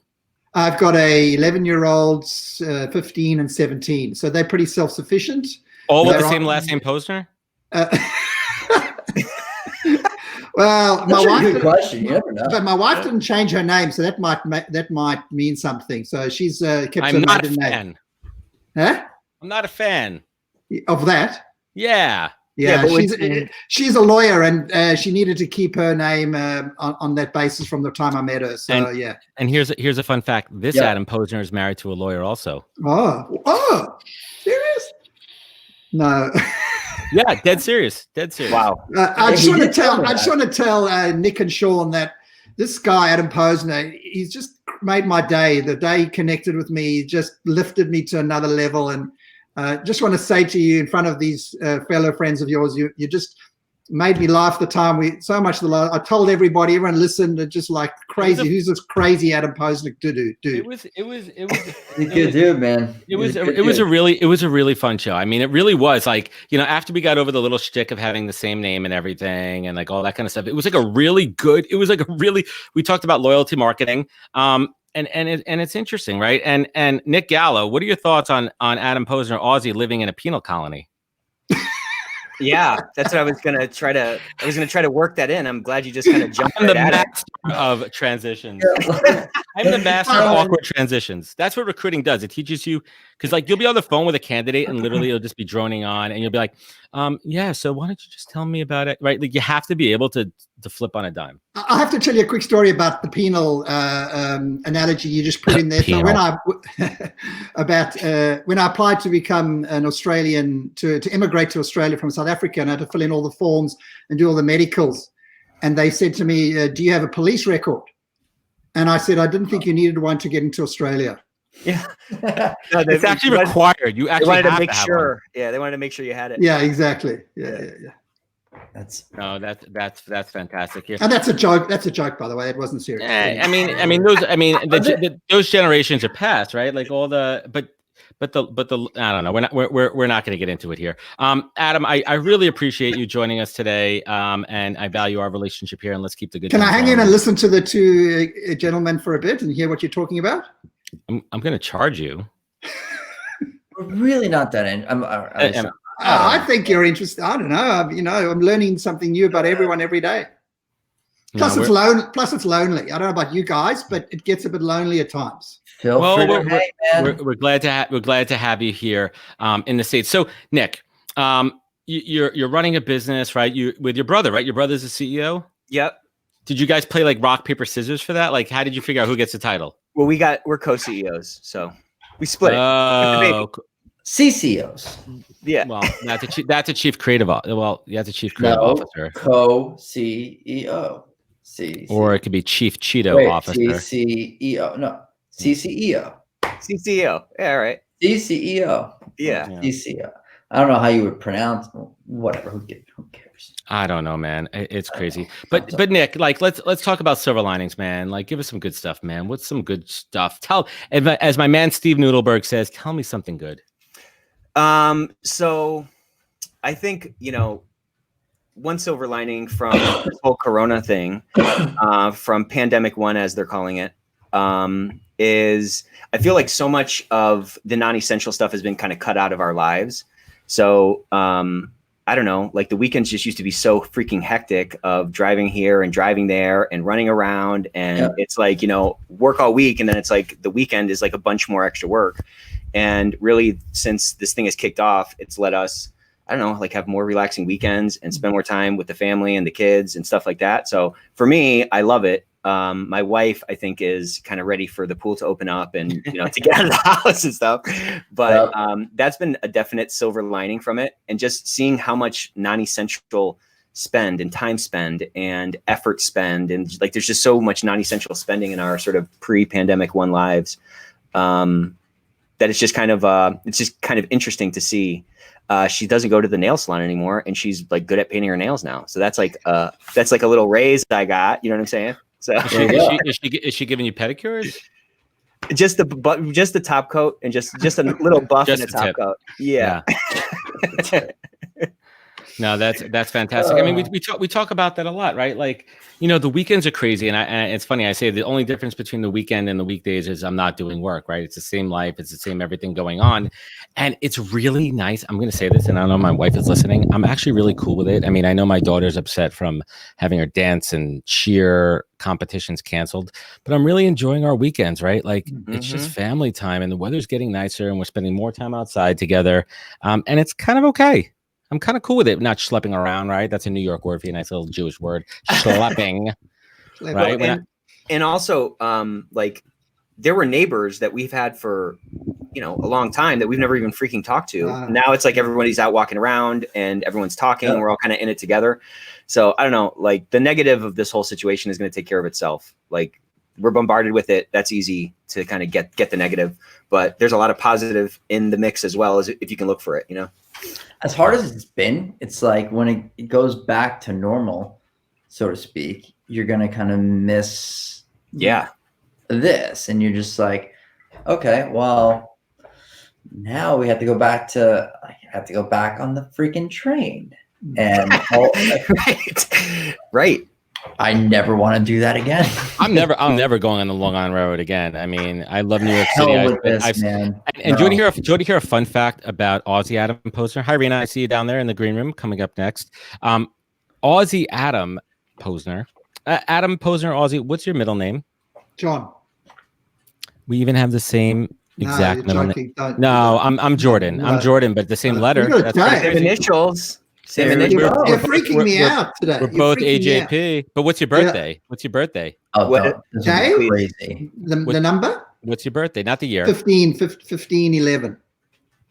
I've got a 11-year-olds, 15 and 17, so they're pretty self-sufficient. All with the same last name, Posner. Well, my wife. Good question. You never know. But my wife didn't change her name, so that might mean something. So she's kept her maiden name. Huh? I'm not a fan of that. Yeah. Yeah, she's a lawyer, and she needed to keep her name on that basis from the time I met her. So And here's a fun fact: this Adam Posner is married to a lawyer, also. Oh, serious? No. Yeah, dead serious. Wow. I just want to tell Nick and Sean that this guy, Adam Posner, he's just made my day. The day he connected with me, he just lifted me to another level. And just want to say to you in front of these fellow friends of yours, you just made me laugh the time I told everyone listened, and just like crazy. Who's this crazy Adam Posner dude? It was a good dude, man. It was a really fun show. I mean, it really was like, after we got over the little shtick of having the same name and everything and like all that kind of stuff, we talked about loyalty marketing. And it's interesting, right? And Nick Gallo, what are your thoughts on Adam Posner, Aussie, living in a penal colony? Yeah, that's what I was gonna try to work that in. I'm glad you just kind of jumped. I'm the master of transitions. I'm the master of awkward transitions. That's what recruiting does. It teaches you, because like you'll be on the phone with a candidate and literally it'll just be droning on, and you'll be like, so why don't you just tell me about it? Right? Like you have to be able to flip on a dime. I have to tell you a quick story about the penal analogy you just put in there. So when I applied to become an Australian, to immigrate to Australia from South Africa, and I had to fill in all the forms and do all the medicals, and they said to me, do you have a police record? And I said, I didn't think you needed one to get into Australia. Yeah, it's actually required. You actually wanted have to make have sure. One. Yeah, they wanted to make sure you had it. Yeah, exactly. Yeah. That's fantastic. Here, and that's a joke. That's a joke, by the way. It wasn't serious. Those generations are past, right? Like all the, but the I don't know. We're not going to get into it here. Adam, I really appreciate you joining us today. And I value our relationship here. And let's keep the good. Can I hang in and listen to the two gentlemen for a bit and hear what you're talking about? I'm going to charge you. We're really not that I think you're interested. I don't know. I'm learning something new about everyone every day. Plus, it's lonely. It's lonely. I don't know about you guys, but it gets a bit lonely at times. We're glad to have you here in the States. So, Nick, you're running a business, right? You with your brother, right? Your brother's a CEO. Yep. Did you guys play like rock, paper, scissors for that? Like, how did you figure out who gets the title? Well, we're co-CEOs, so we split it. Oh, CCOs. Yeah. well, that's a chief creative. Well, that's a chief creative officer, Co-CEO. C. or it could be chief Cheeto Wait, officer. CCEO. No, CCEO. CCO. Yeah, all right. CCEO. Yeah. CCEO. I don't know how you would pronounce. Whatever. Who cares? I don't know, man. It's crazy. But Nick, like, let's talk about silver linings, man. Like, give us some good stuff, man. What's some good stuff? As my man Steve Noodleberg says, tell me something good. So I think, one silver lining from this whole Corona thing, from pandemic 1, as they're calling it, is I feel like so much of the non-essential stuff has been kind of cut out of our lives. So, I don't know, like the weekends just used to be so freaking hectic of driving here and driving there and running around. And it's like, work all week. And then it's like the weekend is like a bunch more extra work. And really, since this thing has kicked off, it's let us, I don't know, like have more relaxing weekends and spend more time with the family and the kids and stuff like that. So for me, I love it. My wife, I think, is kind of ready for the pool to open up and, to get out of the house and stuff. But that's been a definite silver lining from it. And just seeing how much non-essential spend and time spend and effort spend. And like, there's just so much non-essential spending in our sort of pre-pandemic 1 lives. That it's just kind of interesting to see. She doesn't go to the nail salon anymore, and she's like good at painting her nails now. So that's like a little raise I got. You know what I'm saying? So Is she giving you pedicures? Just the top coat and just a little buff in the top coat. Yeah. No, that's fantastic. I mean, we talk about that a lot, right? Like, the weekends are crazy, and it's funny. I say the only difference between the weekend and the weekdays is I'm not doing work, right? It's the same life, it's the same everything going on, and it's really nice. I'm going to say this, and I know my wife is listening. I'm actually really cool with it. I mean, I know my daughter's upset from having her dance and cheer competitions canceled, but I'm really enjoying our weekends, right? Like, it's just family time, and the weather's getting nicer, and we're spending more time outside together, and it's kind of okay. I'm kind of cool with it, not schlepping around, right? That's a New York word for you, nice little Jewish word, schlepping, right? Well, and also, like, there were neighbors that we've had for, a long time that we've never even freaking talked to. Now it's like everybody's out walking around and everyone's talking. And we're all kind of in it together. So I don't know, like the negative of this whole situation is going to take care of itself. Like, we're bombarded with it. That's easy to kind of get the negative, but there's a lot of positive in the mix as well, as if you can look for it, As hard as it's been, it's like when it goes back to normal, so to speak, you're going to kind of miss this. And you're just like, okay, well, now we have to go back on the freaking train. And right. I never want to do that again. I'm never going on the Long Island Railroad again. I mean, I love New York City. And do you want to hear a fun fact about Aussie Adam Posner? Hi, Reena. I see you down there in the green room. Coming up next, Aussie Adam Posner. Adam Posner, Aussie. What's your middle name? John. We even have the same exact middle name. Don't No, I'm Jordan. No. I'm Jordan, but the same letter. You're Same initials. You're freaking me out today. We're both AJP. But what's your birthday? What's your birthday? Oh, Day? Crazy. The number? What's your birthday? Not the year. 15/11.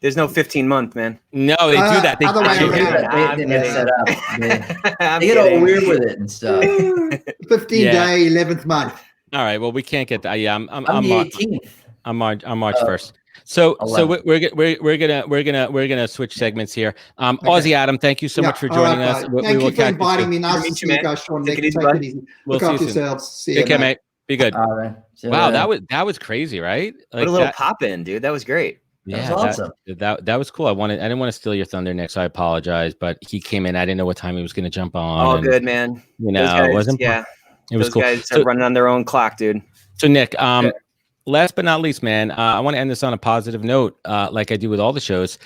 There's no 15 month, man. No, they do that. They other way around. They mess that up. They get all weird with it and stuff. 15-day, 11th month. All right. Well, we can't get that. Yeah, I'm the 18th. I'm March 1st. So we're gonna switch segments here. Aussie Adam, thank you so much for joining us. Thank you for inviting me. Nice to see you guys, Sean. Take it easy. Look after yourselves. See you, okay, mate. Be good. All right. Wow, that was crazy, right? Like, what a little pop in, dude. That was great. Yeah, that was awesome. That was cool. I didn't want to steal your thunder, Nick, so I apologize. But he came in. I didn't know what time he was going to jump on. All good, man. It wasn't. Yeah, it was cool. Those guys are running on their own clock, dude. So Nick, last but not least, man, I want to end this on a positive note, like I do with all the shows.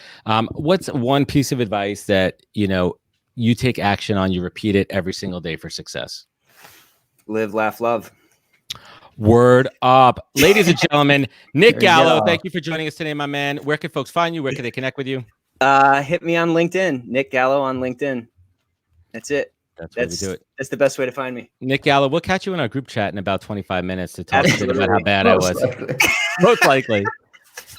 What's one piece of advice that you take action on, you repeat it every single day for success? Live, laugh, love. Word up. Ladies and gentlemen, Nic Gallo, thank you for joining us today, my man. Where can folks find you? Where can they connect with you? Hit me on LinkedIn. Nic Gallo on LinkedIn. That's it. That's why we do it. That's the best way to find me. Nic Gallo, we'll catch you in our group chat in about 25 minutes to talk shit about how bad Most I was. likely. Most likely.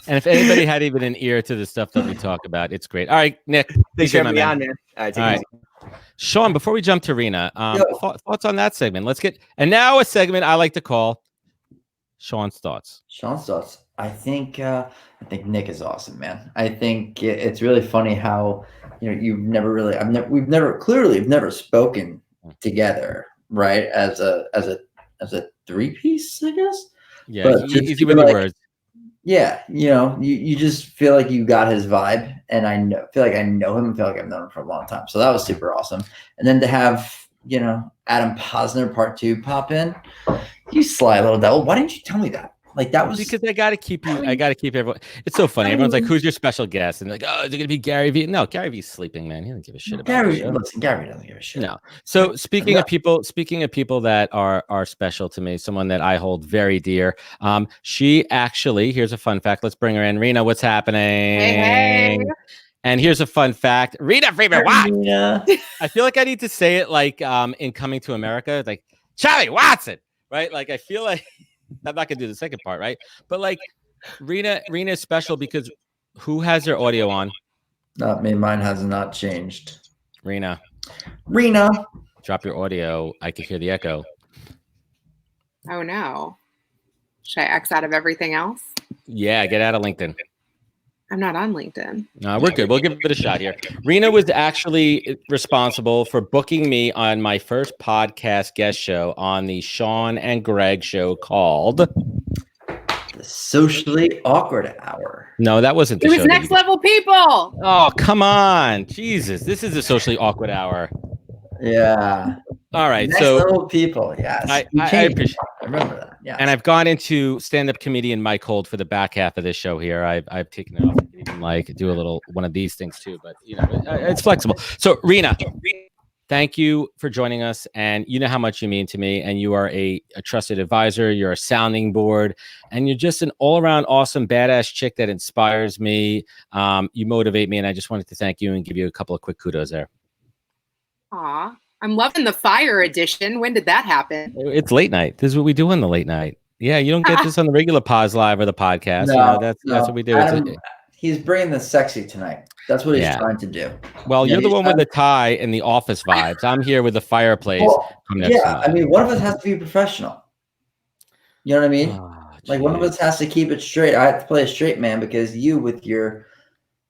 And if anybody had even an ear to the stuff that we talk about, it's great. All right, Nic. Thanks for having me on, man. All right, take it easy. Sean, before we jump to Reena, thoughts on that segment? Let's get, and now a segment I like to call Sean's thoughts. Sean's thoughts. I think Nic is awesome, man. I think it's really funny how you've never really we've never spoken together, right? As a three-piece, I guess. Yeah, but easy with the words. Yeah, you just feel like you got his vibe, and feel like I know him. I feel like I've known him for a long time. So that was super awesome. And then to have Adam Posner Part 2 pop in, you sly little devil. Why didn't you tell me that? Like that was because I got to keep you. I got to keep everyone. It's so funny. Everyone's like, "Who's your special guest?" And like, "Oh, is it gonna be Gary V?" No, Gary V's sleeping, man. He doesn't give a shit about Gary. Listen, Gary doesn't give a shit. No. So speaking of people that are special to me, someone that I hold very dear. She actually. Here's a fun fact. Let's bring her in. Reena, what's happening? Hey. And here's a fun fact. Reena Friedman, what? Yeah. I feel like I need to say it like in Coming to America, like Charlie Watson, right? Like I feel like. I'm not gonna do the second part, right? But like Reena is special because who has their audio on? Not me. Mine has not changed. Reena, drop your audio. I can hear the echo. Oh no. Should I X out of everything else? Yeah, get out of LinkedIn. I'm not on LinkedIn. No, we're good. We'll give it a shot here. Reena was actually responsible for booking me on my first podcast guest show on the Sean and Greg show called The Socially Awkward Hour. No, that wasn't the show. It was Next Level People. Oh, come on. Jesus. This is a Socially Awkward Hour. Yeah. All right. Next Level People. Yes. I appreciate I remember that. Yeah. And I've gone into stand-up comedian Mike Hold for the back half of this show here. I've taken it off. I can even like do a little one of these things too, but it's flexible. So Reena, thank you for joining us. And you know how much you mean to me. And you are a trusted advisor. You're a sounding board, and you're just an all-around awesome badass chick that inspires me. You motivate me, and I just wanted to thank you and give you a couple of quick kudos there. Aw. I'm loving the fire edition. When did that happen? It's late night. This is what we do on the late night. Yeah, you don't get this on the regular Pause Live or the podcast. No, that's what we do. Adam, he's bringing the sexy tonight. That's what he's trying to do. Well, you're the one with the tie and the office vibes. I'm here with the fireplace. I mean, one of us has to be professional. You know what I mean? Like one of us has to keep it straight. I have to play a straight man because you, with your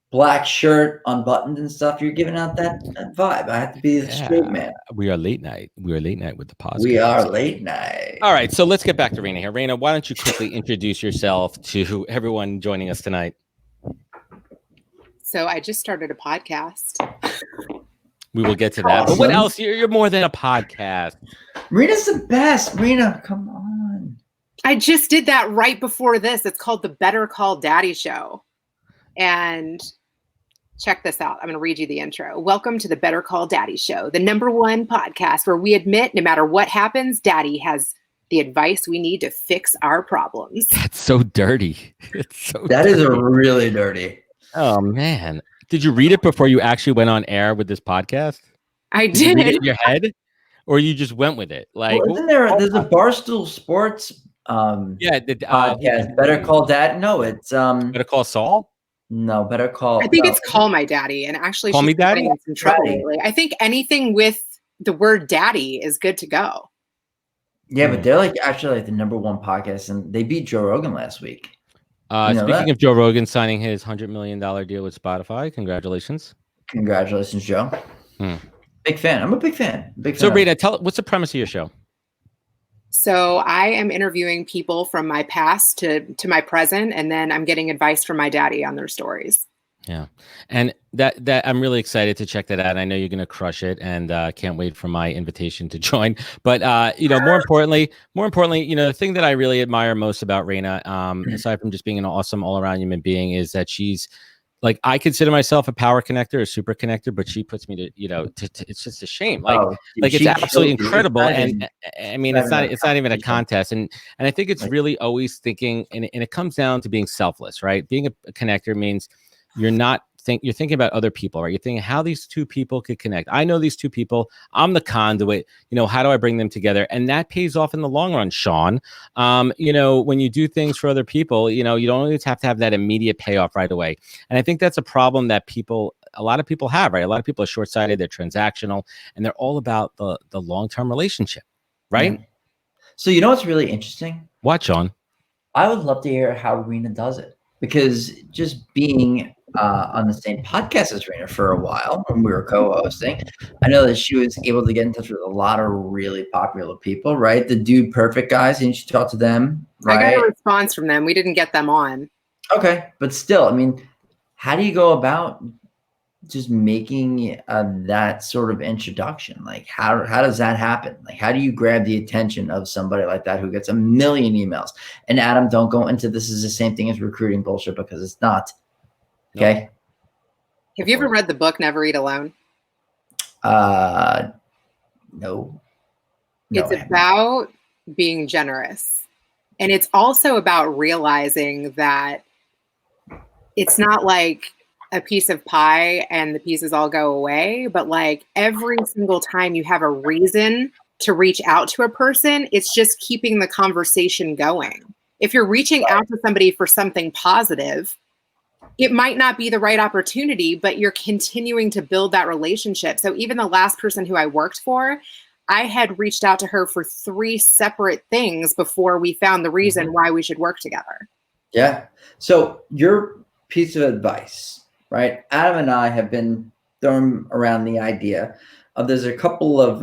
black shirt unbuttoned and stuff, you're giving out that vibe. I have to be the straight man. We are late night. We are late night with the podcast. We are late night. All right, so let's get back to Reena here. Reena, why don't you quickly introduce yourself to everyone joining us tonight? So I just started a podcast. We will get to that. Awesome. But what else? You're more than a podcast. Reena's the best. Reena, come on. I just did that right before this. It's called the Better Call Daddy Show. And check this out. I'm going to read you the intro. Welcome to the Better Call Daddy Show, the #1 podcast where we admit no matter what happens, Daddy has the advice we need to fix our problems. That's so dirty. That is really dirty. Oh, man. Did you read it before you actually went on air with this podcast? I did. Did you read it in your head? Or you just went with it? Like, well, there's a Barstool Sports podcast. Better Call Dad. No, it's Better Call Saul? No, Better Call. I think it's Call My Daddy, and actually, Call Me Daddy. In some trouble lately. I think anything with the word "daddy" is good to go. Yeah, but they're actually the #1 podcast, and they beat Joe Rogan last week. Speaking of Joe Rogan signing his $100 million deal with Spotify, congratulations! Congratulations, Joe. Big fan. I'm a big fan. So, Reena, what's the premise of your show? So I am interviewing people from my past to my present, and then I'm getting advice from my daddy on their stories. Yeah. And that I'm really excited to check that out. I know you're going to crush it, and can't wait for my invitation to join. But, more importantly, the thing that I really admire most about Reena, aside from just being an awesome all around human being, is that she's like, I consider myself a power connector, a super connector, but she puts me to, it's just a shame. It's absolutely incredible. And I mean, it's not even a contest. And I think it's really always thinking, and it comes down to being selfless, right? Being a connector means you're not you're thinking about other people, right? You're thinking how these two people could connect. I know these two people. I'm the conduit. How do I bring them together? And that pays off in the long run, Sean. When you do things for other people, you don't always have to have that immediate payoff right away. And I think that's a problem that a lot of people have, right? A lot of people are short-sighted, they're transactional, and they're all about the long-term relationship, right? Yeah. So what's really interesting? What, Sean? I would love to hear how Reena does it, because just being on the same podcast as Reena for a while when we were co-hosting, I know that she was able to get in touch with a lot of really popular people, right? The Dude Perfect guys, and you talk to them, right? I got a response from them. We didn't get them on. Okay, but still, how do you go about just making that sort of introduction? Like, how does that happen? Like, how do you grab the attention of somebody like that who gets a million emails? And Adam, don't go into this is the same thing as recruiting bullshit, because it's not. Okay. Have you ever read the book Never Eat Alone? No. It's about being generous. And it's also about realizing that it's not like a piece of pie and the pieces all go away, but like every single time you have a reason to reach out to a person, it's just keeping the conversation going. If you're reaching out to somebody for something positive, it might not be the right opportunity, but you're continuing to build that relationship. So even the last person who I worked for, I had reached out to her for 3 separate things before we found the reason why we should work together. Yeah. So your piece of advice, right? Adam and I have been throwing around the idea of there's a couple of,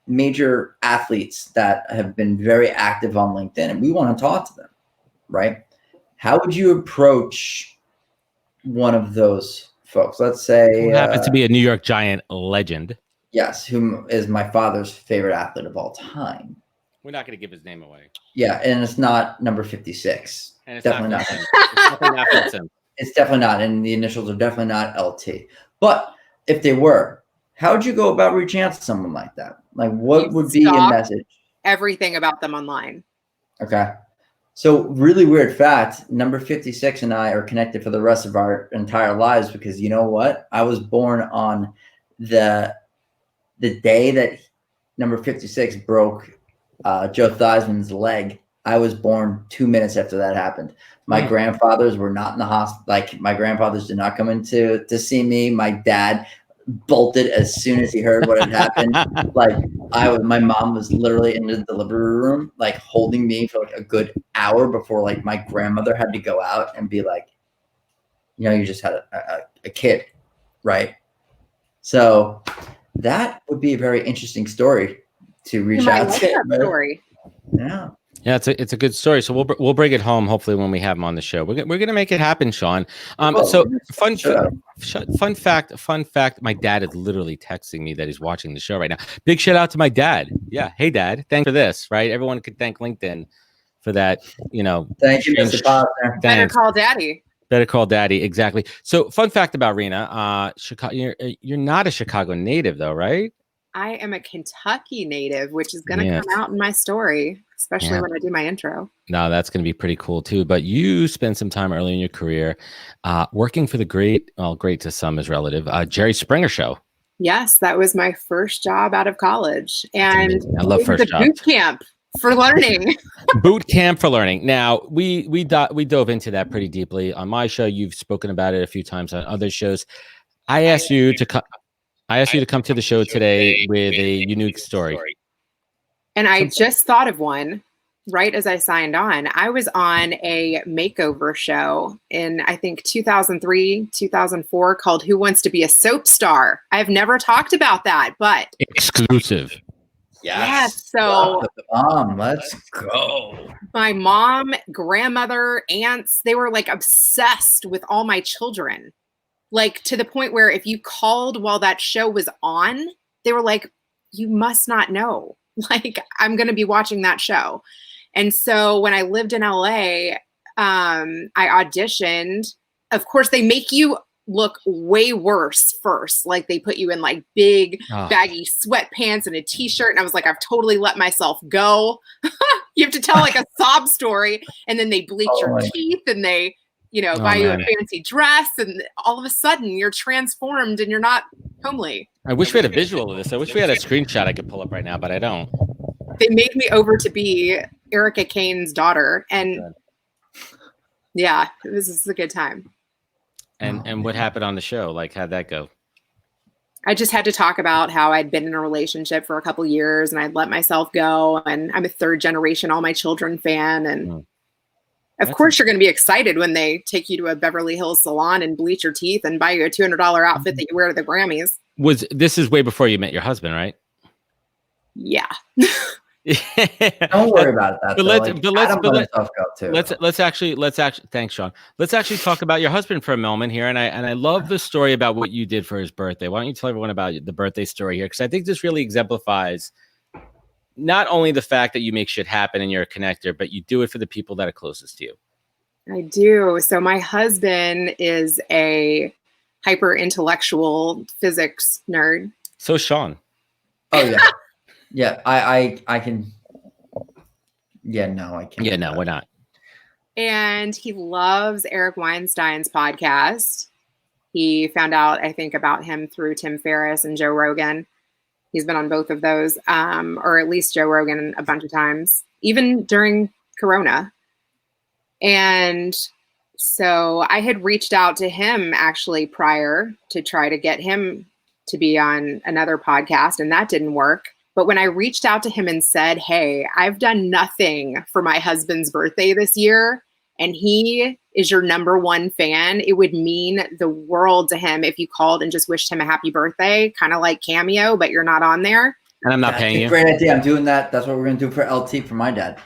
major athletes that have been very active on LinkedIn, and we want to talk to them, right? How would you approach one of those folks? Let's say who happens to be a New York Giant legend. Yes, who is my father's favorite athlete of all time. We're not going to give his name away. Yeah, and it's not number 56. And it's definitely not. It's definitely not Vincent. It's definitely not, and the initials are definitely not LT. But if they were, how would you go about reaching out to someone like that? Like, what would be your message? Everything about them online. Okay. So really weird fact, number 56 and I are connected for the rest of our entire lives, because you know what? I was born on the day that number 56 broke Joe Theismann's leg. I was born 2 minutes after that happened. My grandfathers were not in the hospital. Like, my grandfathers did not come in to see me. My dad bolted as soon as he heard what had happened. My mom was literally in the delivery room, like holding me for like a good hour before like my grandmother had to go out and be like, you just had a kid, right? So that would be a very interesting story to reach out to. Story. Yeah. Yeah, it's a good story. So we'll bring it home hopefully when we have him on the show. We're gonna make it happen, Sean. So fun fact. My dad is literally texting me that he's watching the show right now. Big shout out to my dad. Yeah, hey dad, thanks for this. Right, everyone could thank LinkedIn for that. Thank you, Mr. Posner. Better call daddy. Better call daddy. Exactly. So fun fact about Reena, Chicago. You're not a Chicago native though, right? I am a Kentucky native, which is going to come out in my story, especially when I do my intro. No, that's going to be pretty cool too. But you spent some time early in your career working for the great to some is relative, Jerry Springer show. Yes, that was my first job out of college. And I love first jobs. Boot camp for learning. Boot camp for learning. Now, we dove into that pretty deeply on my show. You've spoken about it a few times on other shows. I asked you to come to the show today with a unique story. And I just thought of one right as I signed on. I was on a makeover show in, I think, 2003, 2004 called Who Wants to Be a Soap Star? I've never talked about that, but... Exclusive. Yes. So... let's go. My mom, grandmother, aunts, they were like obsessed with all my children. Like, to the point where if you called while that show was on, they were like, you must not know. Like, I'm going to be watching that show. And so when I lived in LA, I auditioned. Of course, they make you look way worse first. Like, they put you in like big baggy sweatpants and a t-shirt. And I was like, I've totally let myself go. You have to tell like a sob story. And then they bleach your teeth and they buy you a fancy dress, and all of a sudden you're transformed and you're not homely. I wish we had a visual of this. I wish we had a screenshot I could pull up right now, but I don't. They made me over to be Erica Kane's daughter, and yeah, this is a good time. And what happened on the show? Like, how'd that go? I just had to talk about how I'd been in a relationship for a couple years and I'd let myself go, and I'm a third generation All My Children fan, and of course you're going to be excited when they take you to a Beverly Hills salon and bleach your teeth and buy you a $200 outfit that you wear to the Grammys. This is way before you met your husband, right? Yeah. Don't worry about that. Let's actually thanks, Sean. Let's actually talk about your husband for a moment here. And I love the story about what you did for his birthday. Why don't you tell everyone about the birthday story here? Because I think this really exemplifies not only the fact that you make shit happen and you're a connector, but you do it for the people that are closest to you. I do. So my husband is a hyper intellectual physics nerd. So Sean. Oh yeah. Yeah, I can. Yeah, no, I can't. Yeah, no, we're not. And he loves Eric Weinstein's podcast. He found out, I think, about him through Tim Ferriss and Joe Rogan. He's been on both of those, or at least Joe Rogan a bunch of times, even during Corona. And so I had reached out to him actually prior to try to get him to be on another podcast, and that didn't work. But when I reached out to him and said, hey, I've done nothing for my husband's birthday this year, and he is your #1 fan, it would mean the world to him if you called and just wished him a happy birthday, kind of like Cameo, but you're not on there. And I'm not paying you. Great idea. I'm doing that. That's what we're going to do for LT for my dad.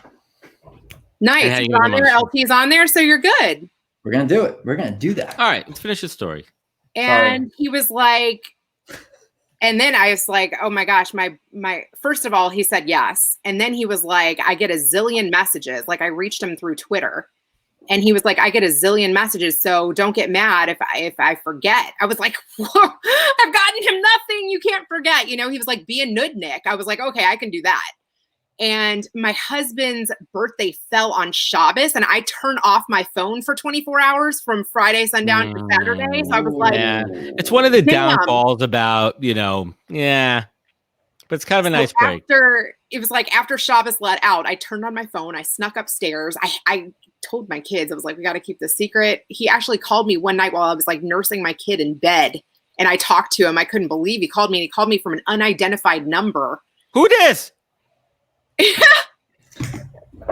Nice. He's on there. LT's on there, so you're good. We're going to do it. We're going to do that. All right. Let's finish the story. And he was like, and then I was like, oh my gosh, my first of all, he said yes. And then he was like, I get a zillion messages. Like I reached him through Twitter. And he was like, I get a zillion messages, so don't get mad if I forget. I was like, whoa, I've gotten him nothing. You can't forget. He was like, be a nudnik. I was like, okay, I can do that. And my husband's birthday fell on Shabbos, and I turned off my phone for 24 hours from Friday sundown to Saturday. So I was like, it's one of the downfalls about, but it's kind of a nice break. It was like after Shabbos let out, I turned on my phone. I snuck upstairs. I told my kids, I was like, we got to keep this secret. He actually called me one night while I was like nursing my kid in bed, and I talked to him. I couldn't believe he called me. And he called me from an unidentified number. Who dis?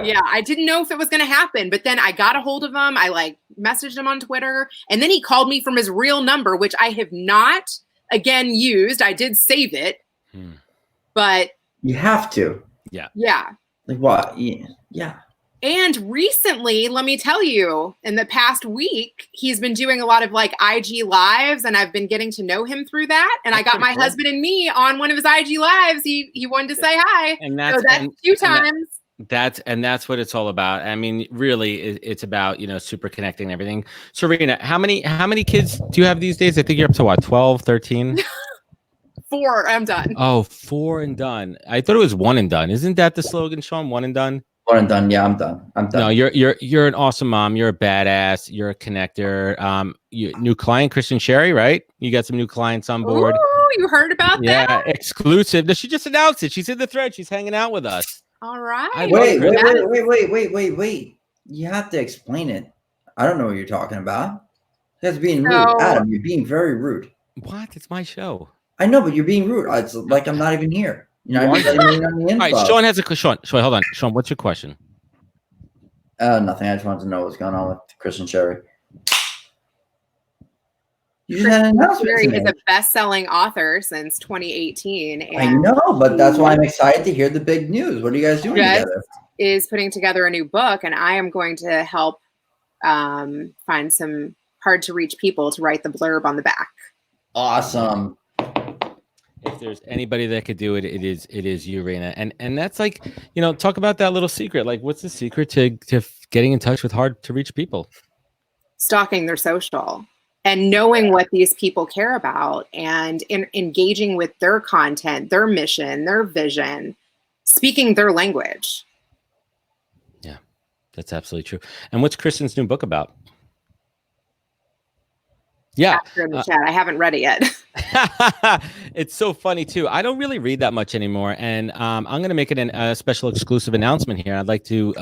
Yeah, I didn't know if it was going to happen, but then I got a hold of him. I like messaged him on Twitter, and then he called me from his real number, which I have not again used. I did save it, but you have to. Yeah. Like what? Yeah. And recently, let me tell you, in the past week, he's been doing a lot of like IG lives, and I've been getting to know him through that. And I got my husband and me on one of his IG lives. He wanted to say hi. And that's 2 times. That's what it's all about. I mean, really, it's about, super connecting and everything. So Reena, how many kids do you have these days? I think you're up to what, 12, 13? 4. I'm done. Oh, 4 and done. I thought it was 1 and done. Isn't that the slogan, Sean? 1 and done? 1 and done. Yeah, I'm done. No, you're an awesome mom. You're a badass. You're a connector. New client, Kristen Sherry, right? You got some new clients on board. Ooh, you heard about that? Yeah, exclusive. No, she just announced it. She's in the thread. She's hanging out with us. All right. Wait. You have to explain it. I don't know what you're talking about. That's being rude. Adam, you're being very rude. What? It's my show. I know, but you're being rude. It's like I'm not even here. All right, Sean has a question. Sean, hold on. Sean, what's your question? Nothing. I just wanted to know what's going on with Kristen Sherry. You just had an announcement. Sherry is a best-selling author since 2018. And I know, but that's why I'm excited to hear the big news. What are you guys doing together? Is putting together a new book, and I am going to help find some hard-to-reach people to write the blurb on the back. Awesome. If there's anybody that could do it, it is you, Reena. And that's like, talk about that little secret. Like, what's the secret to getting in touch with hard to reach people? Stalking their social and knowing what these people care about and engaging with their content, their mission, their vision, speaking their language. Yeah, that's absolutely true. And what's Kristen's new book about? Yeah. In the chat. I haven't read it yet. It's so funny too. I don't really read that much anymore, and I'm going to make it a special exclusive announcement here. I'd like to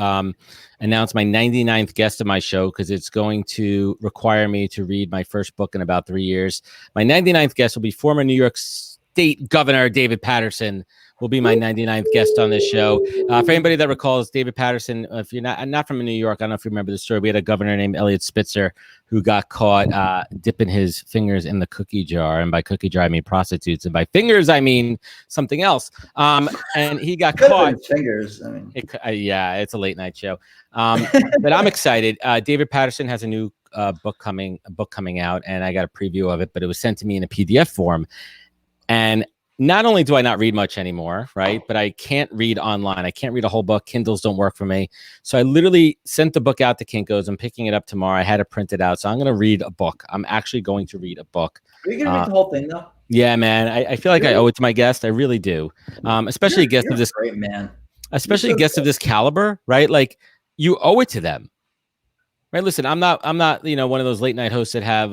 announce my 99th guest of my show because it's going to require me to read my first book in about 3 years. My 99th guest will be former New York State Governor David Paterson. Will be my 99th guest on this show. For anybody that recalls David Paterson, if you're not from New York, I don't know if you remember the story. We had a governor named Eliot Spitzer who got caught dipping his fingers in the cookie jar. And by cookie jar, I mean prostitutes. And by fingers, I mean something else. And he got caught. Fingers. I mean, yeah, it's a late night show. But I'm excited. David Paterson has a new book coming out, and I got a preview of it, but it was sent to me in a PDF form. And not only do I not read much anymore, right? But I can't read online. I can't read a whole book. Kindles don't work for me. So I literally sent the book out to Kinko's. I'm picking it up tomorrow. I had it printed out. So I'm going to read a book. I'm actually going to read a book. Are you going to read the whole thing, though? Yeah, man. I feel like I owe it to my guest. I really do. Especially guests of this great man. Especially guests of this caliber, right? Like you owe it to them. Right. Listen, I'm not, one of those late night hosts that have,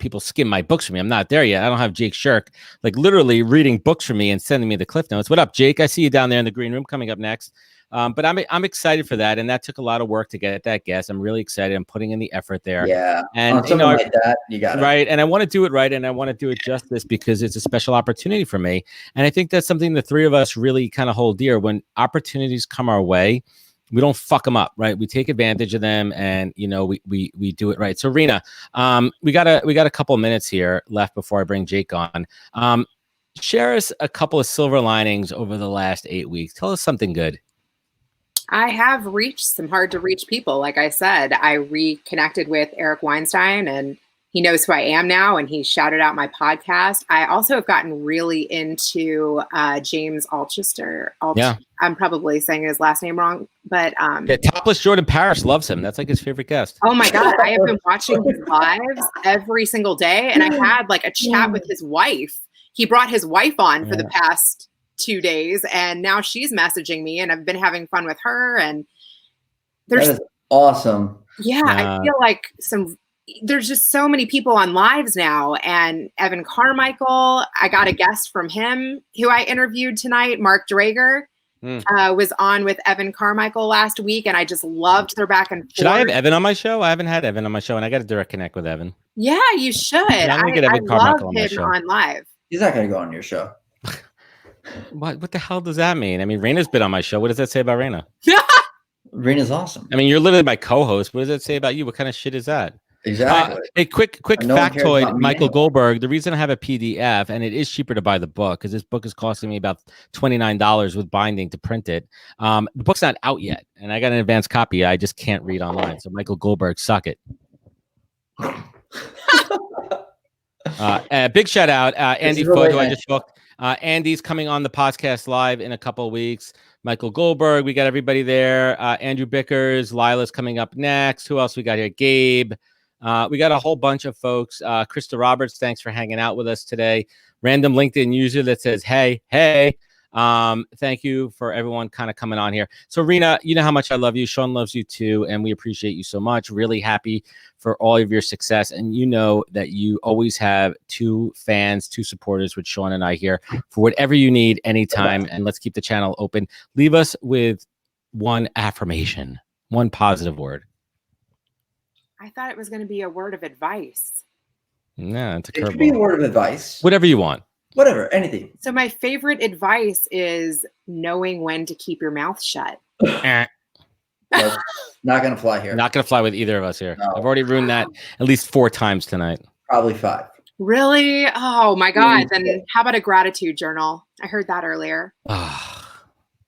people skim my books for me. I'm not there yet. I don't have Jake Shirk, like literally reading books for me and sending me the cliff notes. What up, Jake? I see you down there in the green room coming up next. But I'm excited for that. And that took a lot of work to get that guest. I'm really excited. I'm putting in the effort there. Yeah. And like that, you got it. Right. And I want to do it right. And I want to do it justice because it's a special opportunity for me. And I think that's something the three of us really kind of hold dear. When opportunities come our way, we don't fuck them up, right? We take advantage of them, and we do it right. So, Reena, we got a couple of minutes here left before I bring Jake on. Share us a couple of silver linings over the last 8 weeks. Tell us something good. I have reached some hard to reach people. Like I said, I reconnected with Eric Weinstein, and he knows who I am now, and he shouted out my podcast. I also have gotten really into James Alchester. Yeah. I'm probably saying his last name wrong, but Topless Jordan Paris loves him. That's like his favorite guest. Oh my God. I have been watching his lives every single day, and I had like a chat with his wife. He brought his wife on for the past 2 days, and now she's messaging me, and I've been having fun with her. And that is awesome. Yeah, I feel like there's just so many people on lives now. And Evan Carmichael, I got a guest from him who I interviewed tonight. Mark Drager was on with Evan Carmichael last week, and I just loved their back and forth. Should I have Evan on my show? I haven't had Evan on my show, and I got a direct connect with Evan. Yeah, you should. Yeah, I love him on live. He's not going to go on your show. What the hell does that mean? I mean, Reena's been on my show. What does that say about Reena? Reena's awesome. I mean, you're literally my co-host. What does that say about you? What kind of shit is that? Exactly. A quick factoid, Michael Goldberg. The reason I have a PDF, and it is cheaper to buy the book, because this book is costing me about $29 with binding to print it. The book's not out yet, and I got an advanced copy. I just can't read online. So Michael Goldberg, suck it. Big shout out, Andy Foote, who I just booked. Andy's coming on the podcast live in a couple of weeks. Michael Goldberg, we got everybody there. Andrew Bickers, Lila's coming up next. Who else we got here? Gabe. We got a whole bunch of folks. Krista Roberts, thanks for hanging out with us today. Random LinkedIn user that says, hey. Thank you for everyone kind of coming on here. So Reena, you know how much I love you. Sean loves you too, and we appreciate you so much. Really happy for all of your success. And you know that you always have two supporters with Sean and I here for whatever you need anytime. And let's keep the channel open. Leave us with one affirmation, one positive word. I thought it was going to be a word of advice. No, it's a curveball. It could be a word of advice. Whatever you want. Whatever, anything. So my favorite advice is knowing when to keep your mouth shut. Nope, not going to fly here. Not going to fly with either of us here. No. I've already ruined that at least 4 times tonight. Probably 5. Really? Oh my God. Then how about a gratitude journal? I heard that earlier.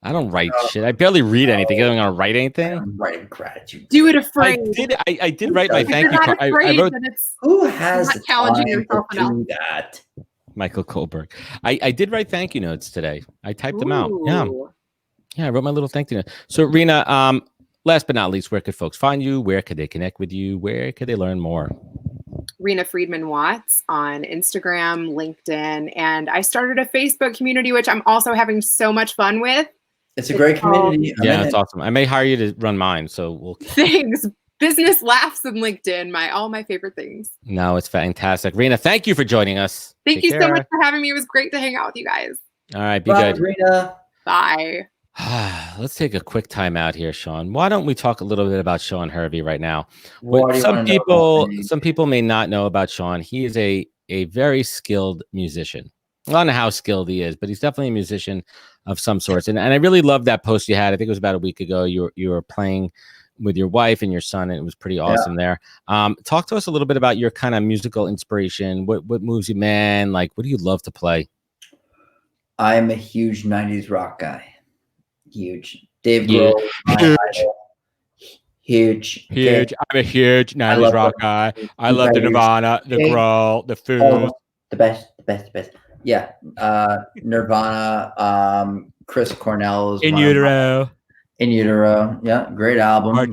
I don't write shit. I barely read anything. I don't want to write anything. I'm writing gratitude. Do it afraid. I did write my thank you card. I wrote. Who has not challenging yourself to enough. do that? Michael Goldberg. I did write thank you notes today. I typed them out. Yeah, I wrote my little thank you note. So Reena, last but not least, where could folks find you? Where could they connect with you? Where could they learn more? Reena Friedman Watts on Instagram, LinkedIn, and I started a Facebook community, which I'm also having so much fun with. It's a great community. Yeah, it's awesome. I may hire you to run mine, so we'll. Thanks. business laughs in LinkedIn. All my favorite things. No, it's fantastic. Reena, thank you for joining us. Thank you so much for having me. It was great to hang out with you guys. All right, be good. Reena. Bye. Let's take a quick time out here, Sean. Why don't we talk a little bit about Sean Hervey right now? Some people may not know about Sean. He is a very skilled musician. I don't know how skilled he is, but he's definitely a musician of some sorts. And I really loved that post you had. I think it was about a week ago. You were playing with your wife and your son, and it was pretty awesome there. Talk to us a little bit about your kind of musical inspiration. What moves you, man? Like, what do you love to play? I'm a huge 90s rock guy. Huge. Dave Grohl, my idol. Huge. I'm a huge 90s rock guy. I love the Nirvana, the Grohl, the Foo. The best. Yeah. Nirvana, Chris Cornell's In Utero. Yeah. Great album.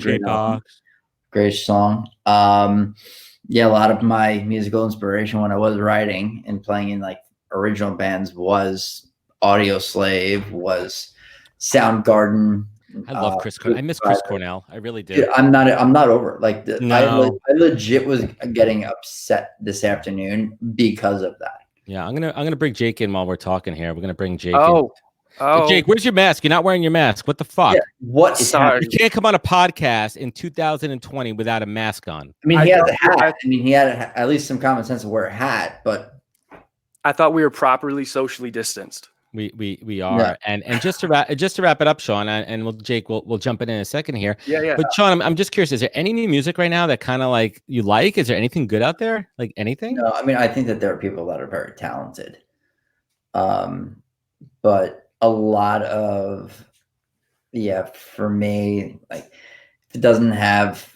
Great song. Yeah, a lot of my musical inspiration when I was writing and playing in like original bands was Audio Slave, was Soundgarden. I love Chris Cornell. I miss Chris Cornell. I really do. Dude, I'm not over it. Like I legit was getting upset this afternoon because of that. Yeah, I'm gonna bring Jake in while we're talking here. We're gonna bring Jake in. Oh. Jake, where's your mask? You're not wearing your mask. What the fuck? Yeah, what is happening? You can't come on a podcast in 2020 without a mask on. I mean, he had a hat. I mean, he had at least some common sense to wear a hat, but I thought we were properly socially distanced. We are, yeah. and just to wrap it up, Sean, and Jake, we'll jump in a second here. Yeah. But Sean, I'm just curious: is there any new music right now that kind of like you like? Is there anything good out there? Like anything? No, I mean, I think that there are people that are very talented, but a lot of for me, like if it doesn't have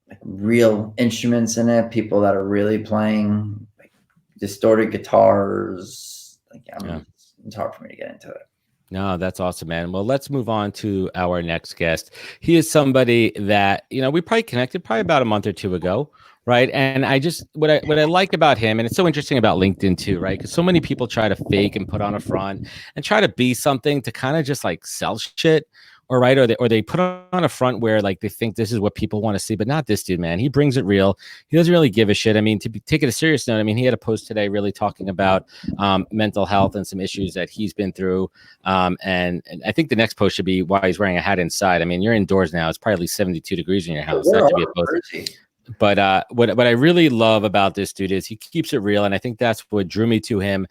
like real instruments in it, people that are really playing like distorted guitars, like it's hard for me to get into it. No, that's awesome, man. Well, let's move on to our next guest. He is somebody that, we probably connected about a month or two ago, right? And I just, what I like about him, and it's so interesting about LinkedIn too, right? Because so many people try to fake and put on a front and try to be something to kind of just like sell shit, or right, or they put on a front where like they think this is what people want to see, but not this dude, man. He brings it real. He doesn't really give a shit. I mean, take it a serious note. I mean, he had a post today really talking about mental health and some issues that he's been through. And I think the next post should be why he's wearing a hat inside. I mean, you're indoors now. It's probably 72 degrees in your house. That should be a post. But what I really love about this dude is he keeps it real, and I think that's what drew me to him.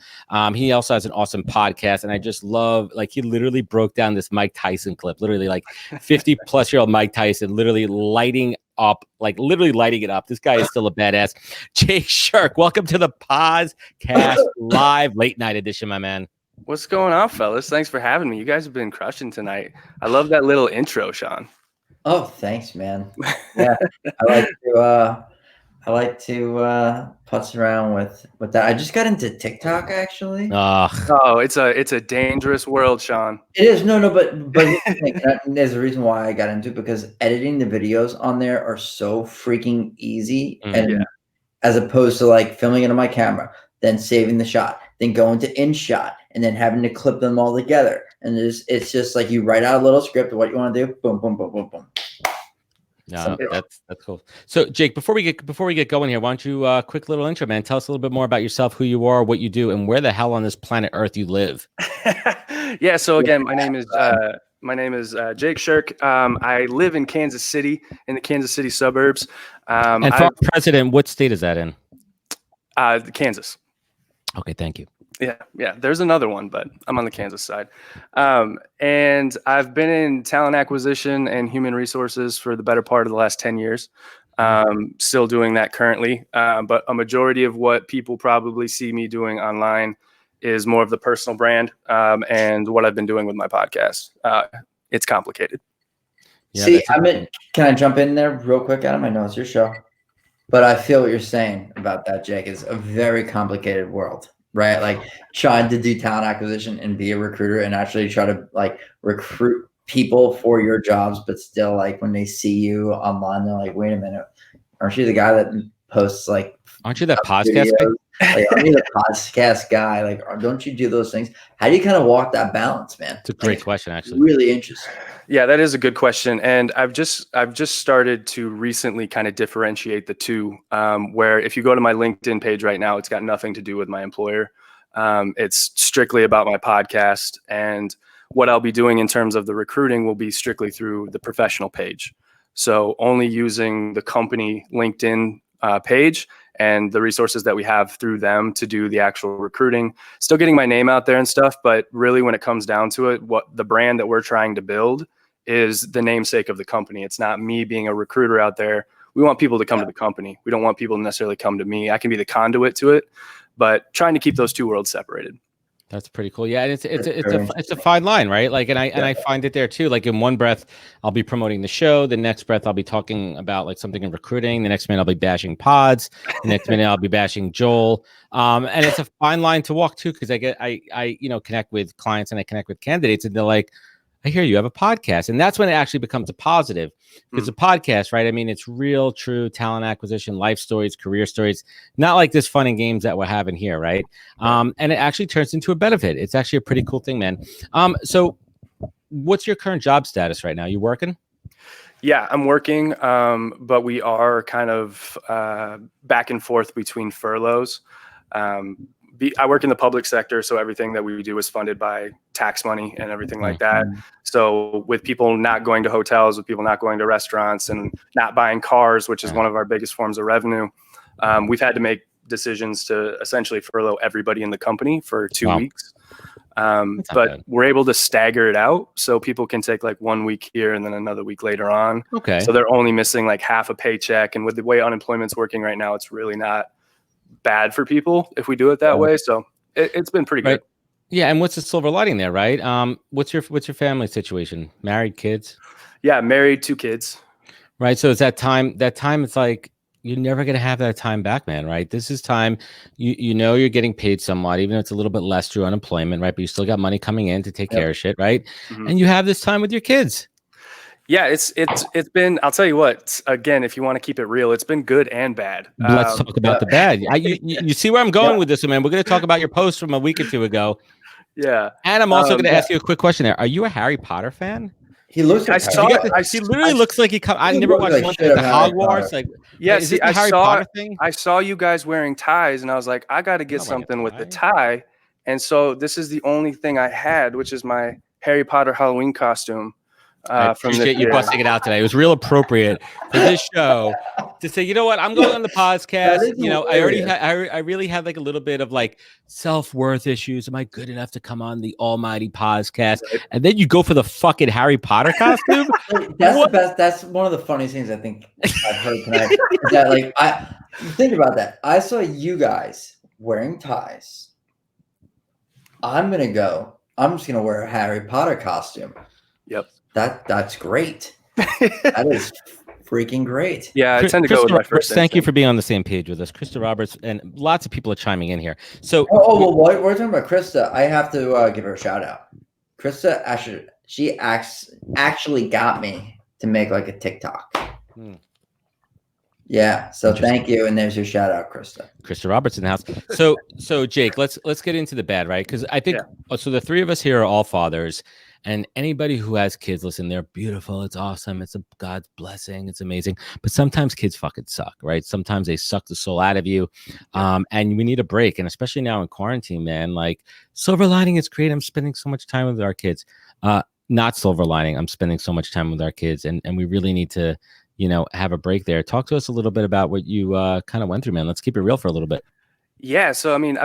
He also has an awesome podcast, and I just love, like, he literally broke down this Mike Tyson clip, literally like 50-plus-year-old Mike Tyson, literally lighting it up. This guy is still a badass. Jake Shirk, welcome to the Podcast Live Late Night Edition, my man. What's going on, fellas? Thanks for having me. You guys have been crushing tonight. I love that little intro, Sean. Oh, thanks, man. Yeah, I like to putz around with that. I just got into TikTok, actually. Oh, it's a dangerous world, Sean. It is. No, but there's a reason why I got into it, because editing the videos on there are so freaking easy, as opposed to like filming it on my camera, then saving the shot, then going to InShot, and then having to clip them all together. And it's just like you write out a little script of what you want to do. Boom, boom, boom, boom, boom. No, that's cool. So, Jake, before we get going here, why don't you quick little intro, man? Tell us a little bit more about yourself, who you are, what you do, and where the hell on this planet Earth you live. Yeah. So again, my name is Jake Shirk. I live in Kansas City, in the Kansas City suburbs. And for president, what state is that in? Kansas. Okay, thank you. Yeah. There's another one, but I'm on the Kansas side. And I've been in talent acquisition and human resources for the better part of the last 10 years. Still doing that currently. But a majority of what people probably see me doing online is more of the personal brand and what I've been doing with my podcast. It's complicated. Yeah, can I jump in there real quick, Adam? I know it's your show, but I feel what you're saying about that, Jake. It's a very complicated world. Right, like trying to do talent acquisition and be a recruiter and actually try to like recruit people for your jobs, but still like when they see you online, they're like, "Wait a minute, aren't you the guy that posts like? Aren't you that podcast guy?" Like, are you a podcast guy? Like, don't you do those things? How do you kind of walk that balance, man? It's a great question, actually. Really interesting. Yeah, that is a good question, and I've just started to recently kind of differentiate the two. Where if you go to my LinkedIn page right now, it's got nothing to do with my employer. It's strictly about my podcast, and what I'll be doing in terms of the recruiting will be strictly through the professional page. So only using the company LinkedIn page and the resources that we have through them to do the actual recruiting. Still getting my name out there and stuff, but really when it comes down to it, what the brand that we're trying to build is the namesake of the company. It's not me being a recruiter out there. We want people to come to the company. We don't want people to necessarily come to me. I can be the conduit to it, but trying to keep those two worlds separated. That's pretty cool. Yeah, and it's a fine line, right? Like, and I find it there too. Like, in one breath, I'll be promoting the show. The next breath, I'll be talking about like something in recruiting. The next minute, I'll be bashing pods. The next minute, I'll be bashing Joel. And it's a fine line to walk too, because I connect with clients and I connect with candidates, and they're like, I hear you have a podcast. And that's when it actually becomes a positive. Because a podcast, right? I mean, it's real, true talent acquisition, life stories, career stories, not like this fun and games that we're having here, right? And it actually turns into a benefit. It's actually a pretty cool thing, man. So what's your current job status right now? You working? Yeah, I'm working, but we are kind of back and forth between furloughs. I work in the public sector, so everything that we do is funded by tax money and everything like that. So with people not going to hotels, with people not going to restaurants, and not buying cars, which is one of our biggest forms of revenue, we've had to make decisions to essentially furlough everybody in the company for 2 weeks. But we're able to stagger it out so people can take like 1 week here and then another week later on. Okay. So they're only missing like half a paycheck. And with the way unemployment's working right now, it's really not bad for people if we do it that way. So it's been pretty good. Yeah. And what's the silver lining there, right? What's your family situation? Married, kids? Yeah, married, 2 kids. Right. So it's that time it's like you're never going to have that time back, man, right? This is time you know you're getting paid somewhat, even if it's a little bit less through unemployment, right? But you still got money coming in to take care of shit, right? And you have this time with your kids. Yeah, it's been, I'll tell you what, again, if you want to keep it real, it's been good and bad. Let's talk about the bad. You see where I'm going with this, man. We're going to talk about your post from a week or two ago. Yeah. And I'm also going to ask you a quick question there. Are you a Harry Potter fan? He looks like he literally looks like I never watched one thing, the Hogwarts. Like, yeah, is it the Harry Potter thing? I saw you guys wearing ties, and I was like, I got to get something with the tie. And so this is the only thing I had, which is my Harry Potter Halloween costume. I appreciate you busting it out today. It was real appropriate for this show to say, you know what, I'm going on the podcast. You know, I really had like a little bit of like self-worth issues. Am I good enough to come on the almighty podcast? And then you go for the fucking Harry Potter costume. That's the best. That's one of the funniest things I think I've heard tonight. Is that like think about that. I saw you guys wearing ties. I'm just gonna wear a Harry Potter costume. Yep. That's great. That is freaking great. Yeah, I tend to go with my first. Thank you for being on the same page with us, Krista Roberts, and lots of people are chiming in here. So, we're talking about Krista. I have to give her a shout out. Krista actually got me to make like a TikTok. Yeah, so thank you, and there's your shout out, Krista. Krista Roberts in the house. So Jake, let's get into the bad, right? Because I think so. The three of us here are all fathers. And anybody who has kids, listen, they're beautiful. It's awesome. It's a God's blessing. It's amazing. But sometimes kids fucking suck, right? Sometimes they suck the soul out of you. And we need a break. And especially now in quarantine, man, like silver lining is great. I'm spending so much time with our kids. Not silver lining. I'm spending so much time with our kids. And we really need to, have a break there. Talk to us a little bit about what you kind of went through, man. Let's keep it real for a little bit. Yeah, so I mean,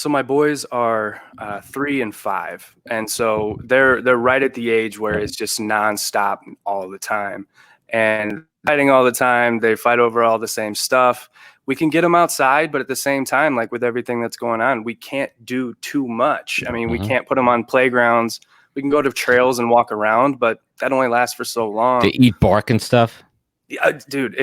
my boys are 3 and 5, and so they're right at the age where it's just nonstop all the time, and fighting all the time. They fight over all the same stuff. We can get them outside, but at the same time, like with everything that's going on, we can't do too much. I mean, we can't put them on playgrounds. We can go to trails and walk around, but that only lasts for so long. They eat bark and stuff. Yeah, dude,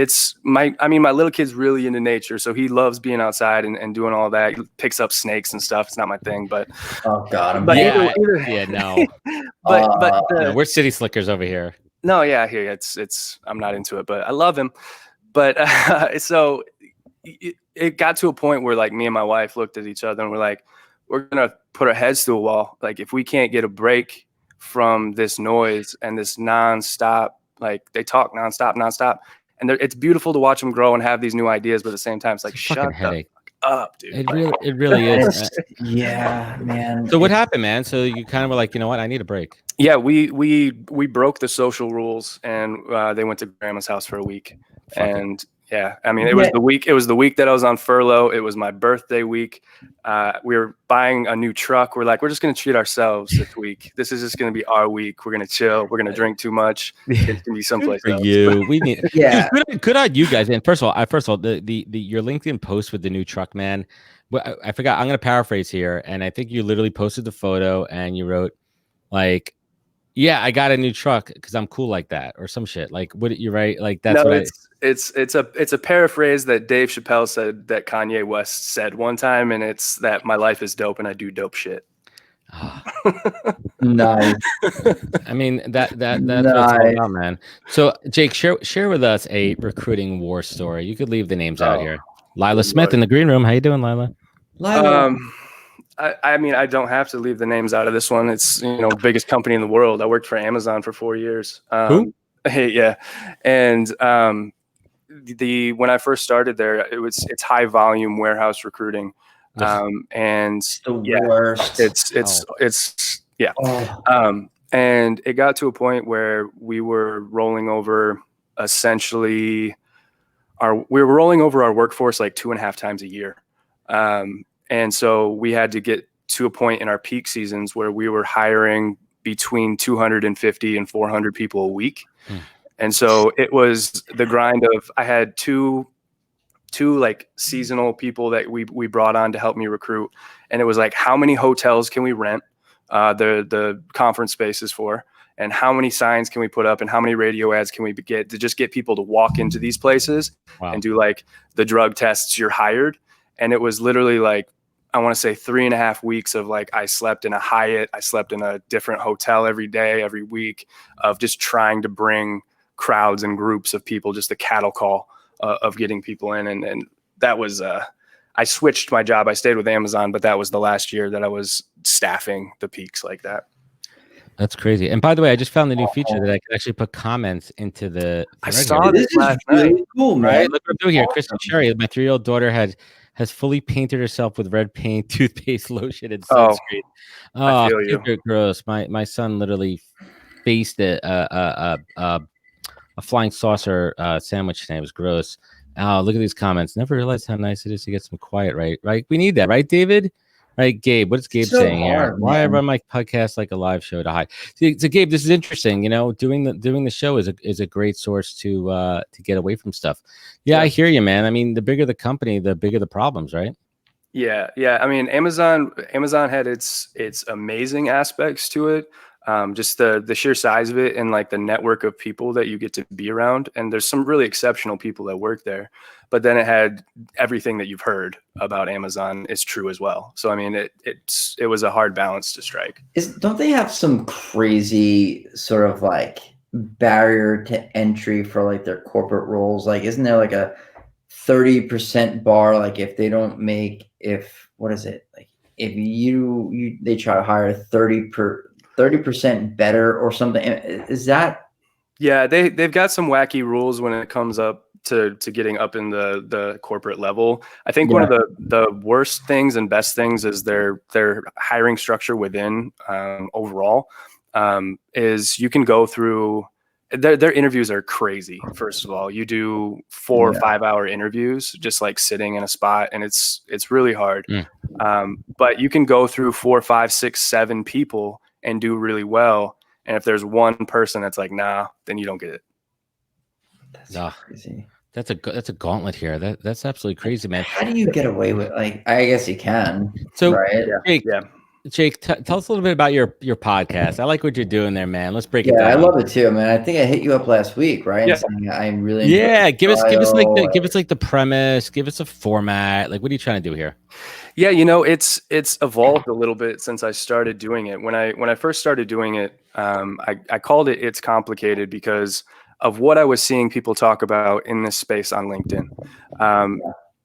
my little kid's really into nature, so he loves being outside and doing all that. He picks up snakes and stuff. It's not my thing, but oh god, no. We're city slickers over here. No, yeah, I hear you. It's I'm not into it, but I love him. But so it got to a point where like me and my wife looked at each other and we're like, we're going to put our heads to a wall. Like if we can't get a break from this noise and this nonstop, like they talk nonstop. And it's beautiful to watch them grow and have these new ideas, but at the same time, it's like, shut the fuck up, dude. It really is. Yeah, man. So what happened, man? So you kind of were like, you know what? I need a break. Yeah, we broke the social rules and they went to grandma's house for a week. And yeah, I mean, it was the week that I was on furlough. It was my birthday week. We were buying a new truck. We're like, we're just going to treat ourselves this week. This is just going to be our week. We're going to chill. We're going to drink too much. It's going to be someplace for else. you. We need, Yeah. Dude, good on you guys. And first of all, the your LinkedIn post with the new truck, man. I forgot. I'm going to paraphrase here, and I think you literally posted the photo and you wrote like, yeah, I got a new truck because I'm cool like that, or some shit. Like, what you write? Like that's no, what it's a paraphrase that Dave Chappelle said that Kanye West said one time, and it's that my life is dope and I do dope shit. Nice. I mean that's what it's all about, man. So Jake, share with us a recruiting war story. You could leave the names out here. Lila Smith in the green room. How you doing, Lila? I mean, I don't have to leave the names out of this one. It's, biggest company in the world. I worked for Amazon for 4 years. Who? Yeah. And when I first started there, it's high volume warehouse recruiting. And the worst. And it got to a point where we were rolling over essentially our workforce like 2.5 times a year. And so we had to get to a point in our peak seasons where we were hiring between 250 and 400 people a week. And so it was the grind of, I had two like seasonal people that we brought on to help me recruit. And it was like, how many hotels can we rent the conference spaces for? And how many signs can we put up and how many radio ads can we get to just get people to walk into these places and do like the drug tests, you're hired. And it was literally like, I want to say 3.5 weeks of like, I slept in a Hyatt, I slept in a different hotel every day, every week, of just trying to bring crowds and groups of people, just the cattle call of getting people in. And that was, I switched my job. I stayed with Amazon, but that was the last year that I was staffing the peaks like that. That's crazy. And by the way, I just found the new feature that I can actually put comments into the. I saw this last night. Cool, man. Right? Look what I'm doing here. Kristen Cherry, my 3-year-old daughter has fully painted herself with red paint, toothpaste, lotion, and sunscreen. I feel you. Super gross. My son literally faced a flying saucer sandwich today. It was gross. Oh, look at these comments. Never realized how nice it is to get some quiet, right? Right. We need that, right, David? Right, Gabe. What is Gabe saying here? Why I run my podcast like a live show to hide? So Gabe, this is interesting. Doing the show is a great source to get away from stuff. Yeah, I hear you, man. I mean, the bigger the company, the bigger the problems, right? Yeah. I mean, Amazon had its amazing aspects to it. Just the sheer size of it and like the network of people that you get to be around. And there's some really exceptional people that work there, but then it had everything that you've heard about Amazon is true as well. So, I mean, it was a hard balance to strike. Don't they have some crazy sort of like barrier to entry for like their corporate roles? Like, isn't there like a 30% bar? Like if they don't make, what is it? Like if they try to hire 30% better or something. Is that? Yeah, they've got some wacky rules when it comes up to getting up in the corporate level. I think one of the worst things and best things is their hiring structure within overall is you can go through their interviews are crazy. First of all, you do 4 or 5 hour interviews, just like sitting in a spot, and it's really hard. But you can go through 4, 5, 6, 7 people and do really well. And if there's one person that's like, nah, then you don't get it. That's crazy. That's a gauntlet here. That's absolutely crazy, man. How do you get away with? Like, I guess you can. So, right? Jake, tell us a little bit about your podcast. I like what you're doing there, man. Let's break it down. Yeah, I love it too, man. I think I hit you up last week, right? Yeah. Saying I really give us like the premise, give us a format. Like, what are you trying to do here? Yeah, it's evolved a little bit since I started doing it. When I first started doing it, I called it It's Complicated because of what I was seeing people talk about in this space on LinkedIn.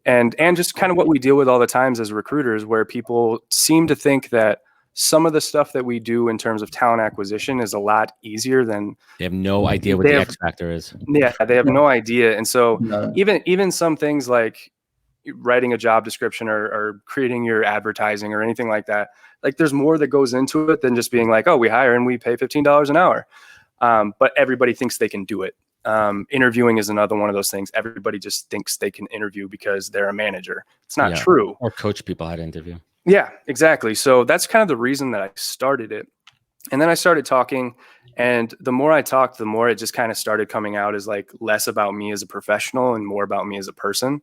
and just kind of what we deal with all the times as recruiters, where people seem to think that some of the stuff that we do in terms of talent acquisition is a lot easier than They have no idea what the X factor is. Yeah, they have no idea. And so No. even some things like writing a job description or creating your advertising or anything like that, like there's more that goes into it than just being like, oh, we hire and we pay $15 an hour. But everybody thinks they can do it. Interviewing is another one of those things. Everybody just thinks they can interview because they're a manager. It's not true. Or coach people how to interview. Yeah, exactly. So that's kind of the reason that I started it. And then I started talking, and the more I talked, the more it just kind of started coming out as like less about me as a professional and more about me as a person.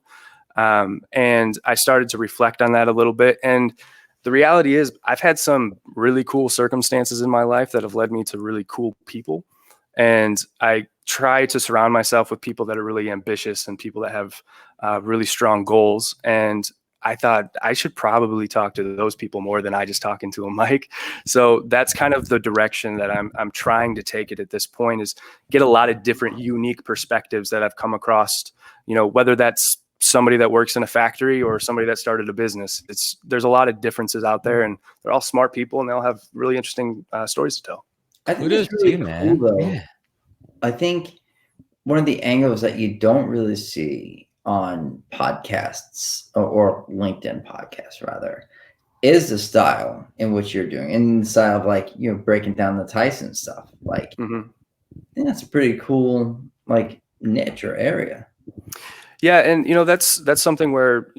And I started to reflect on that a little bit. And the reality is I've had some really cool circumstances in my life that have led me to really cool people. And I try to surround myself with people that are really ambitious and people that have really strong goals. And I thought I should probably talk to those people more than I just talking to a mic. So that's kind of the direction that I'm trying to take it at this point, is get a lot of different unique perspectives that I've come across, you know, whether that's somebody that works in a factory or somebody that started a business. There's a lot of differences out there, and they're all smart people and they'll have really interesting stories to tell. I think it's really cool, though. Yeah. I think one of the angles that you don't really see on podcasts or LinkedIn podcasts rather is the style in which you're doing, in the style of like, you know, breaking down the Tyson stuff. Like, I think that's a pretty cool like niche or area. Yeah, and you know, that's something where,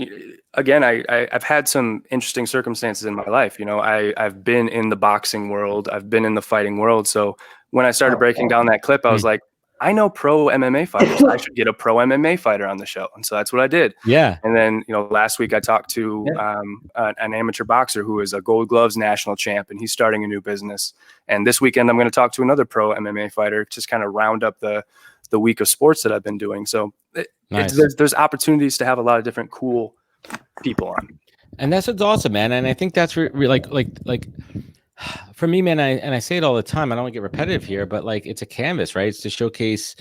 again, I've had some interesting circumstances in my life. You know, I've been in the boxing world, I've been in the fighting world. So when I started breaking down that clip, I was like, I know pro MMA fighters. I should get a pro MMA fighter on the show. And so that's what I did. Yeah. And then, you know, last week I talked to an amateur boxer who is a Gold Gloves national champ, and he's starting a new business. And this weekend I'm going to talk to another pro MMA fighter, just kind of round up the week of sports that I've been doing. So there's opportunities to have a lot of different cool people on. And that's what's awesome, man. And I think that's like for me, man, I say it all the time. I don't want to get repetitive here, but like it's a canvas, right? It's to showcase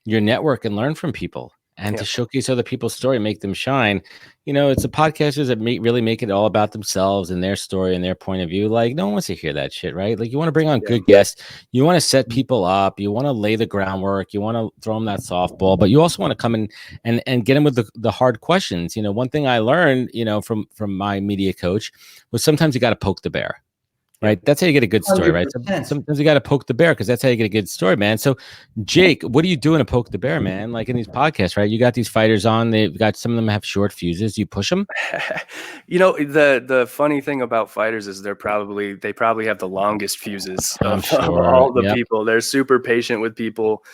your network and learn from people, and to showcase other people's story, make them shine. You know, it's the podcasters that really make it all about themselves and their story and their point of view. Like no one wants to hear that shit, right? Like you want to bring on good guests, you want to set people up, you want to lay the groundwork, you want to throw them that softball, but you also want to come in and get them with the hard questions. You know, one thing I learned, you know, from my media coach was sometimes you got to poke the bear. Right. That's how you get a good story, 100%. Right? Sometimes you got to poke the bear because that's how you get a good story, man. So, Jake, what are you doing to poke the bear, man? Like in these podcasts, right? You got these fighters on. They've got, some of them have short fuses. You push them. You know, the funny thing about fighters is they probably have the longest fuses of all the people. They're super patient with people.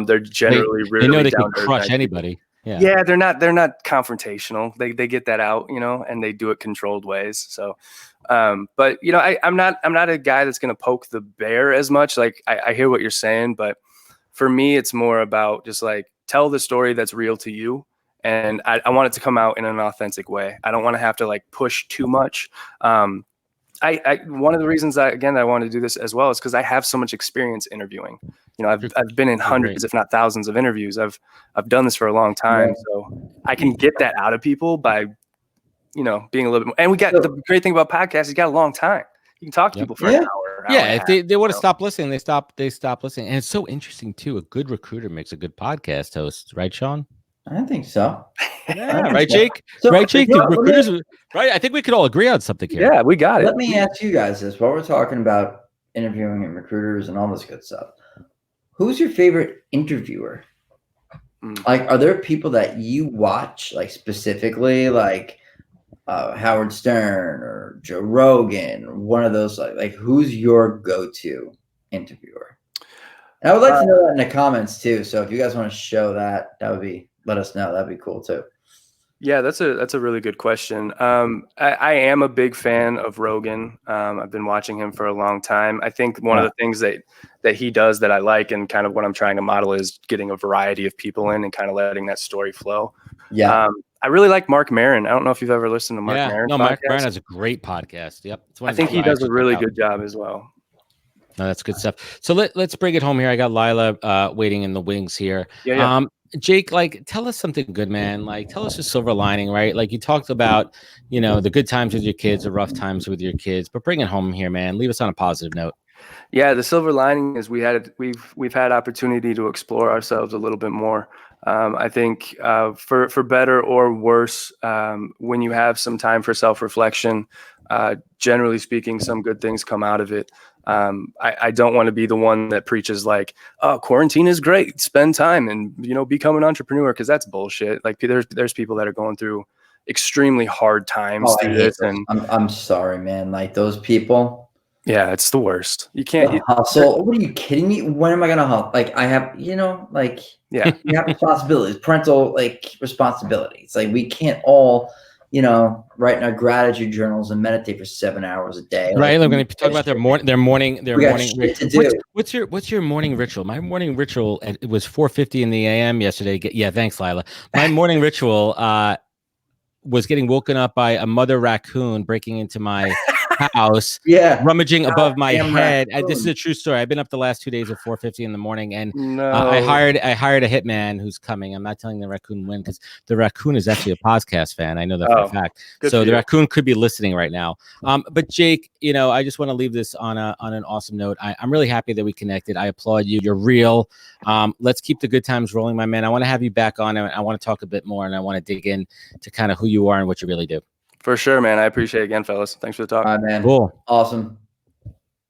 They're generally really, they know they can crush anybody. Yeah, they're not confrontational. They get that out, you know, and they do it controlled ways. So, but you know, I'm not a guy that's going to poke the bear as much. Like I hear what you're saying, but for me, it's more about just like tell the story that's real to you. And I want it to come out in an authentic way. I don't want to have to like push too much. One of the reasons I want to do this as well is because I have so much experience interviewing. You know, I've been in hundreds, if not thousands, of interviews. I've done this for a long time, so I can get that out of people by, you know, being a little bit more. And we got the great thing about podcasts, you got a long time. You can talk to people for an hour. Yeah, if they want to stop listening, they stop listening. And it's so interesting too. A good recruiter makes a good podcast host, right, Sean? I think so. Yeah, right, Jake. So, right, Jake. The recruiters, right? I think we could all agree on something here. Yeah, we got it. Let me ask you guys this: while we're talking about interviewing and recruiters and all this good stuff, who's your favorite interviewer? Like, are there people that you watch, like specifically, like Howard Stern or Joe Rogan, or one of those? Like, who's your go-to interviewer? And I would like to know that in the comments too. So if you guys want to show that, that would be. Let us know. That'd be cool too. Yeah, that's a really good question. I am a big fan of Rogan. I've been watching him for a long time. I think one of the things that he does that I like, and kind of what I'm trying to model, is getting a variety of people in and kind of letting that story flow. Yeah. I really like Mark Maron. I don't know if you've ever listened to Mark Maron. No, Mark Maron has a great podcast. Yep. I think he does a really good job as well. No, that's good stuff. So let's bring it home here. I got Lila waiting in the wings here. Yeah. Jake, like, tell us something good, man. Like, tell us a silver lining, right? Like, you talked about, you know, the good times with your kids, the rough times with your kids, but bring it home here, man. Leave us on a positive note. Yeah, the silver lining is we've had opportunity to explore ourselves a little bit more. I think for better or worse, when you have some time for self-reflection, generally speaking, some good things come out of it. I don't want to be the one that preaches like, oh, quarantine is great, spend time and, you know, become an entrepreneur, because that's bullshit. Like there's people that are going through extremely hard times Oh, I through hate this, those. and I'm sorry, man. Like those people. yeah, it's the worst. You can't The hustle. What are you kidding me? When am I gonna hustle? Like I have, like yeah. we have responsibilities, parental responsibilities. Like we can't all, write in our gratitude journals and meditate for 7 hours a day. Right. Like, I'm going to talk about their morning. We got shit to do. What's your morning ritual? My morning ritual, it was 4:50 in the a.m. yesterday. Yeah, thanks, Lila. My morning ritual was getting woken up by a mother raccoon breaking into my house, rummaging above my head. This is a true story. I've been up the last 2 days at 4:50 in the morning, and I hired a hitman who's coming. I'm not telling the raccoon when, because the raccoon is actually a podcast fan. I know that for a fact. So the raccoon could be listening right now. But Jake, I just want to leave this on an awesome note. I'm really happy that we connected. I applaud you. You're real. Let's keep the good times rolling, my man. I want to have you back on, and I want to talk a bit more, and I want to dig in to kind of who you are and what you really do. For sure, man. I appreciate it again, fellas. Thanks for the talk. All right, man. Cool. Awesome.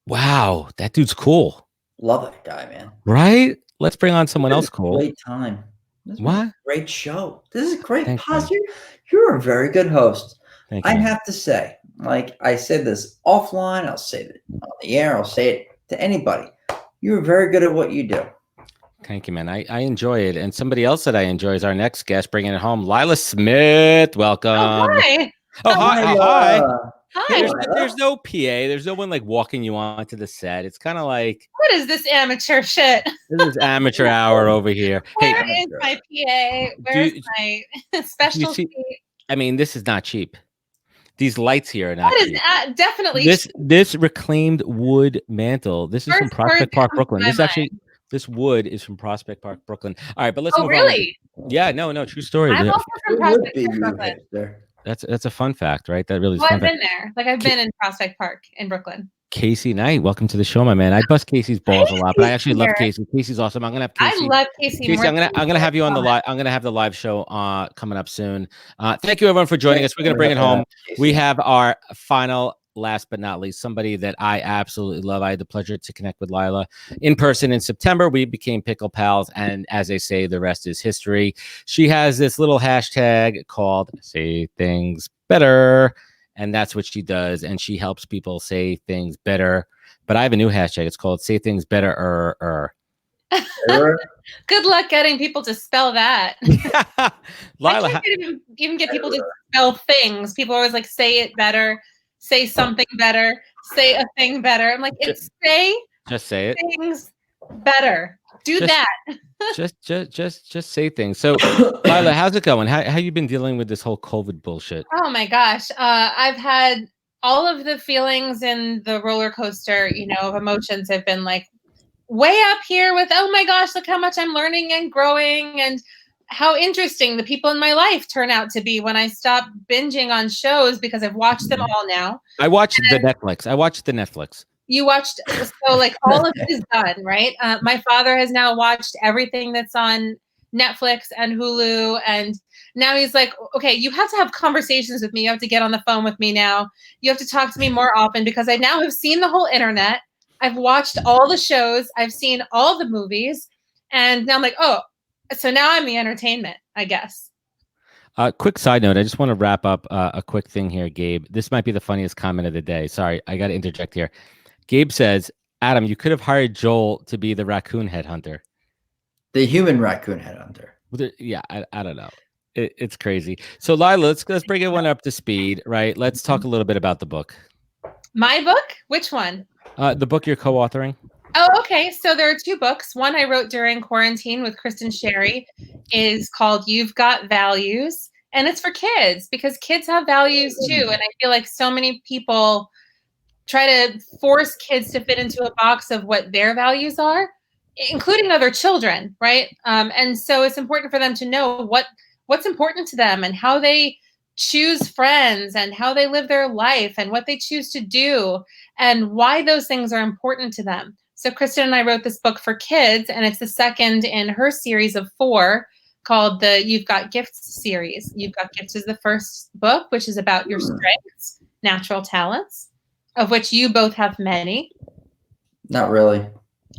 Wow, that dude's cool. Love that guy, man. Right? Let's bring on someone else cool. Great time. This what? Great show. This is great. Thanks, You're a very good host. Thank you. I have to say, like I said this offline, I'll say it on the air, I'll say it to anybody. You're very good at what you do. Thank you, man. I enjoy it. And somebody else that I enjoy is our next guest, bringing it home, Lila Smith. Welcome. Oh, hi. Oh, hi. Hi. Hi. There's no PA. There's no one like walking you onto the set. It's kind of like, what is this amateur shit? This is amateur hour over here. Where is my PA? Where's my special seat? I mean, this is not cheap. These lights here are not cheap. Definitely this reclaimed wood mantle. This is from Prospect Park, Brooklyn. This wood is from Prospect Park, Brooklyn. All right, but let's move really? on. Yeah, no, true story. I'm also from Prospect Park, Brooklyn. That's a fun fact, right? That really is fun fun. I've been there. Like I've been in Prospect Park in Brooklyn. Casey Knight, welcome to the show, my man. I bust Casey's balls a lot, but I actually love Casey. Casey's awesome. I'm gonna have Casey. I love Casey. Casey, I'm gonna have you on the live. I'm gonna have the live show coming up soon. Thank you everyone for joining us. We're gonna bring it home. We have our final, last but not least, somebody that I absolutely love. I had the pleasure to connect with Lila in person in September. We became pickle pals, and as they say, the rest is history. She has this little hashtag called "Say Things Better," and that's what she does, and she helps people say things better. But I have a new hashtag. It's called "Say Things Better." Good luck getting people to spell that. Lila, I can't even get people to spell things. People are always like, say it better, say something better, say a thing better. I'm like, it's just say it. Things better. Do that. just say things. So, Lila, how's it going? How you been dealing with this whole COVID bullshit? Oh my gosh, I've had all of the feelings in the roller coaster, of emotions have been like way up here with, oh my gosh, look how much I'm learning and growing, and how interesting the people in my life turn out to be when I stop binging on shows, because I've watched them all now. I watched the Netflix. You watched, so like all of it is done, right? My father has now watched everything that's on Netflix and Hulu, and now he's like, okay, you have to have conversations with me. You have to get on the phone with me now. You have to talk to me more often, because I now have seen the whole internet. I've watched all the shows. I've seen all the movies, and now I'm like, oh, so now I'm the entertainment, I guess. Quick side note. I just want to wrap up a quick thing here, Gabe. This might be the funniest comment of the day. Sorry, I got to interject here. Gabe says, Adam, you could have hired Joel to be the raccoon headhunter. The human raccoon headhunter. Yeah, I don't know. It's crazy. So, Lila, let's bring everyone up to speed, right? Let's talk a little bit about the book. My book? Which one? The book you're co-authoring. Oh, okay. So there are two books. One I wrote during quarantine with Kristen Sherry is called You've Got Values. And it's for kids, because kids have values too. And I feel like so many people try to force kids to fit into a box of what their values are. including other children, right? And so it's important for them to know what's important to them and how they choose friends and how they live their life and what they choose to do and why those things are important to them. So Kristen and I wrote this book for kids, and it's the second in her series of 4 called the You've Got Gifts series. You've Got Gifts is the first book, which is about your strengths, natural talents, of which you both have many. Not really.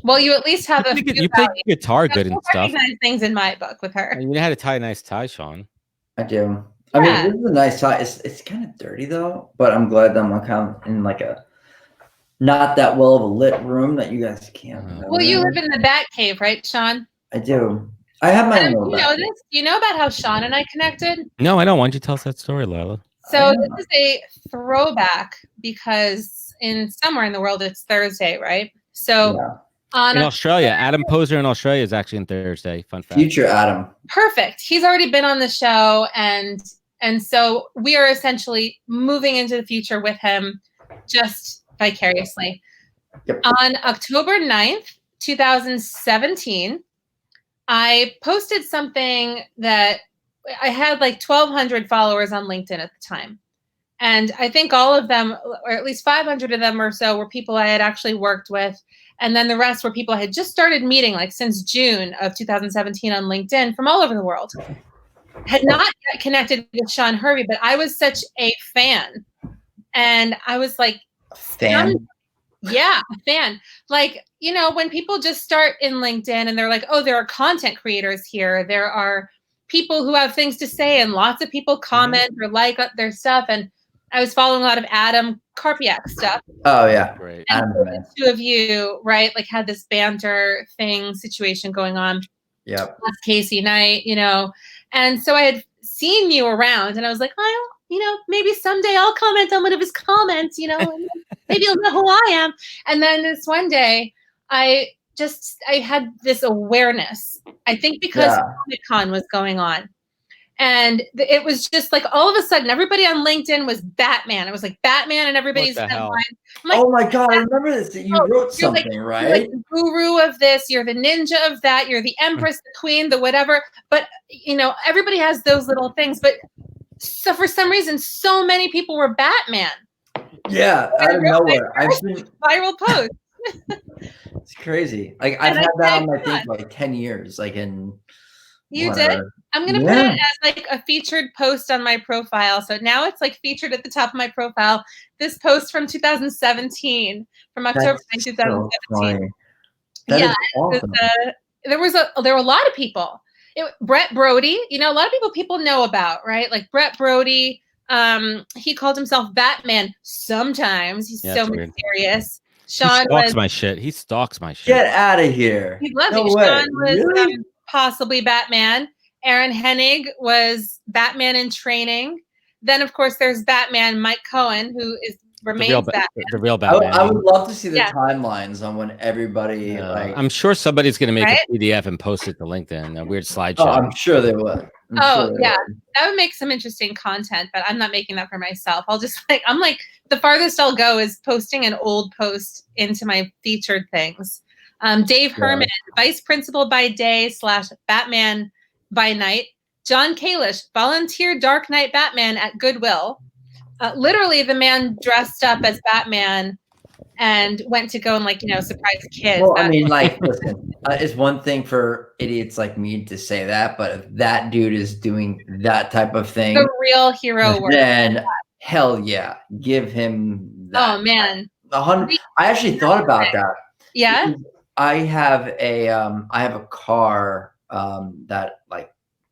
Well, you at least have you play guitar good and stuff. Recognize things in my book with her. You know how to tie a nice tie, Sean. I do. I mean, this is a nice tie. It's kind of dirty though, but I'm glad that I'm kind of in like a not that well of a lit room that you guys can't. Well, you live in the Bat Cave, right, Sean? I do. I have my own. You know this? You know about how Sean and I connected? No, I don't. Why don't you tell us that story, Lila? So this is a throwback because somewhere in the world it's Thursday, right? So in Australia, Adam Posner in Australia is actually on Thursday. Fun fact. Future Adam. Perfect. He's already been on the show, and so we are essentially moving into the future with him, just vicariously. Yep. On October 9th, 2017, I posted something that I had like 1,200 followers on LinkedIn at the time. And I think all of them, or at least 500 of them or so, were people I had actually worked with. And then the rest were people I had just started meeting, like since June of 2017 on LinkedIn from all over the world. Had not yet connected with Sean Hervey, but I was such a fan. And I was like, fan? Yeah, a fan. Like, you know, when people just start in LinkedIn and they're like, oh, there are content creators here. There are people who have things to say, and lots of people comment or like their stuff. And I was following a lot of Adam Karpiak stuff. Oh, yeah. Great. And so the two of you, right, like had this banter situation going on. Yep. Plus Casey Knight, you know. And so I had seen you around, and I was like, well, you know, maybe someday I'll comment on one of his comments, you know, and maybe he'll know who I am. And then this one day, I had this awareness, I think because Comic-Con was going on. And it was just like all of a sudden, everybody on LinkedIn was Batman. It was like Batman and everybody's headline. Like, oh my God, I remember this. You wrote something, right? You're like the guru of this, you're the ninja of that, you're the empress, the queen, the whatever. But, you know, everybody has those little things. But so for some reason, so many people were Batman. Yeah, out of nowhere. I've been viral post. It's crazy. Like I've had that on my thing for like 10 years. Like in you did. I'm gonna put it as like a featured post on my profile. So now it's like featured at the top of my profile. This post from 2017, from October 2017. Yeah, awesome. There were a lot of people. Brett Brody, you know, a lot of people know about, right? Like Brett Brody, he called himself Batman sometimes. He's so mysterious. Sean stalks my shit. He stalks my shit. Get out of here. He loves me. Sean was possibly Batman. Aaron Hennig was Batman in training. Then, of course, there's Batman Mike Cohen, who remains Batman. The real Batman. I would love to see the timelines on when everybody. I'm sure somebody's going to make a PDF and post it to LinkedIn. A weird slideshow. Oh, I'm sure they would. That would make some interesting content, but I'm not making that for myself. I'm like the farthest I'll go is posting an old post into my featured things. Dave Herman, vice principal by day / Batman by night. John Kalish, volunteer Dark Knight Batman at Goodwill. Literally, the man dressed up as Batman and went to go and surprise kids. Well, I mean, listen, it's one thing for idiots like me to say that, but if that dude is doing that type of thing, the real hero work, then hell yeah, give him that. Oh man, 100. I actually thought about that. Yeah, I have a car that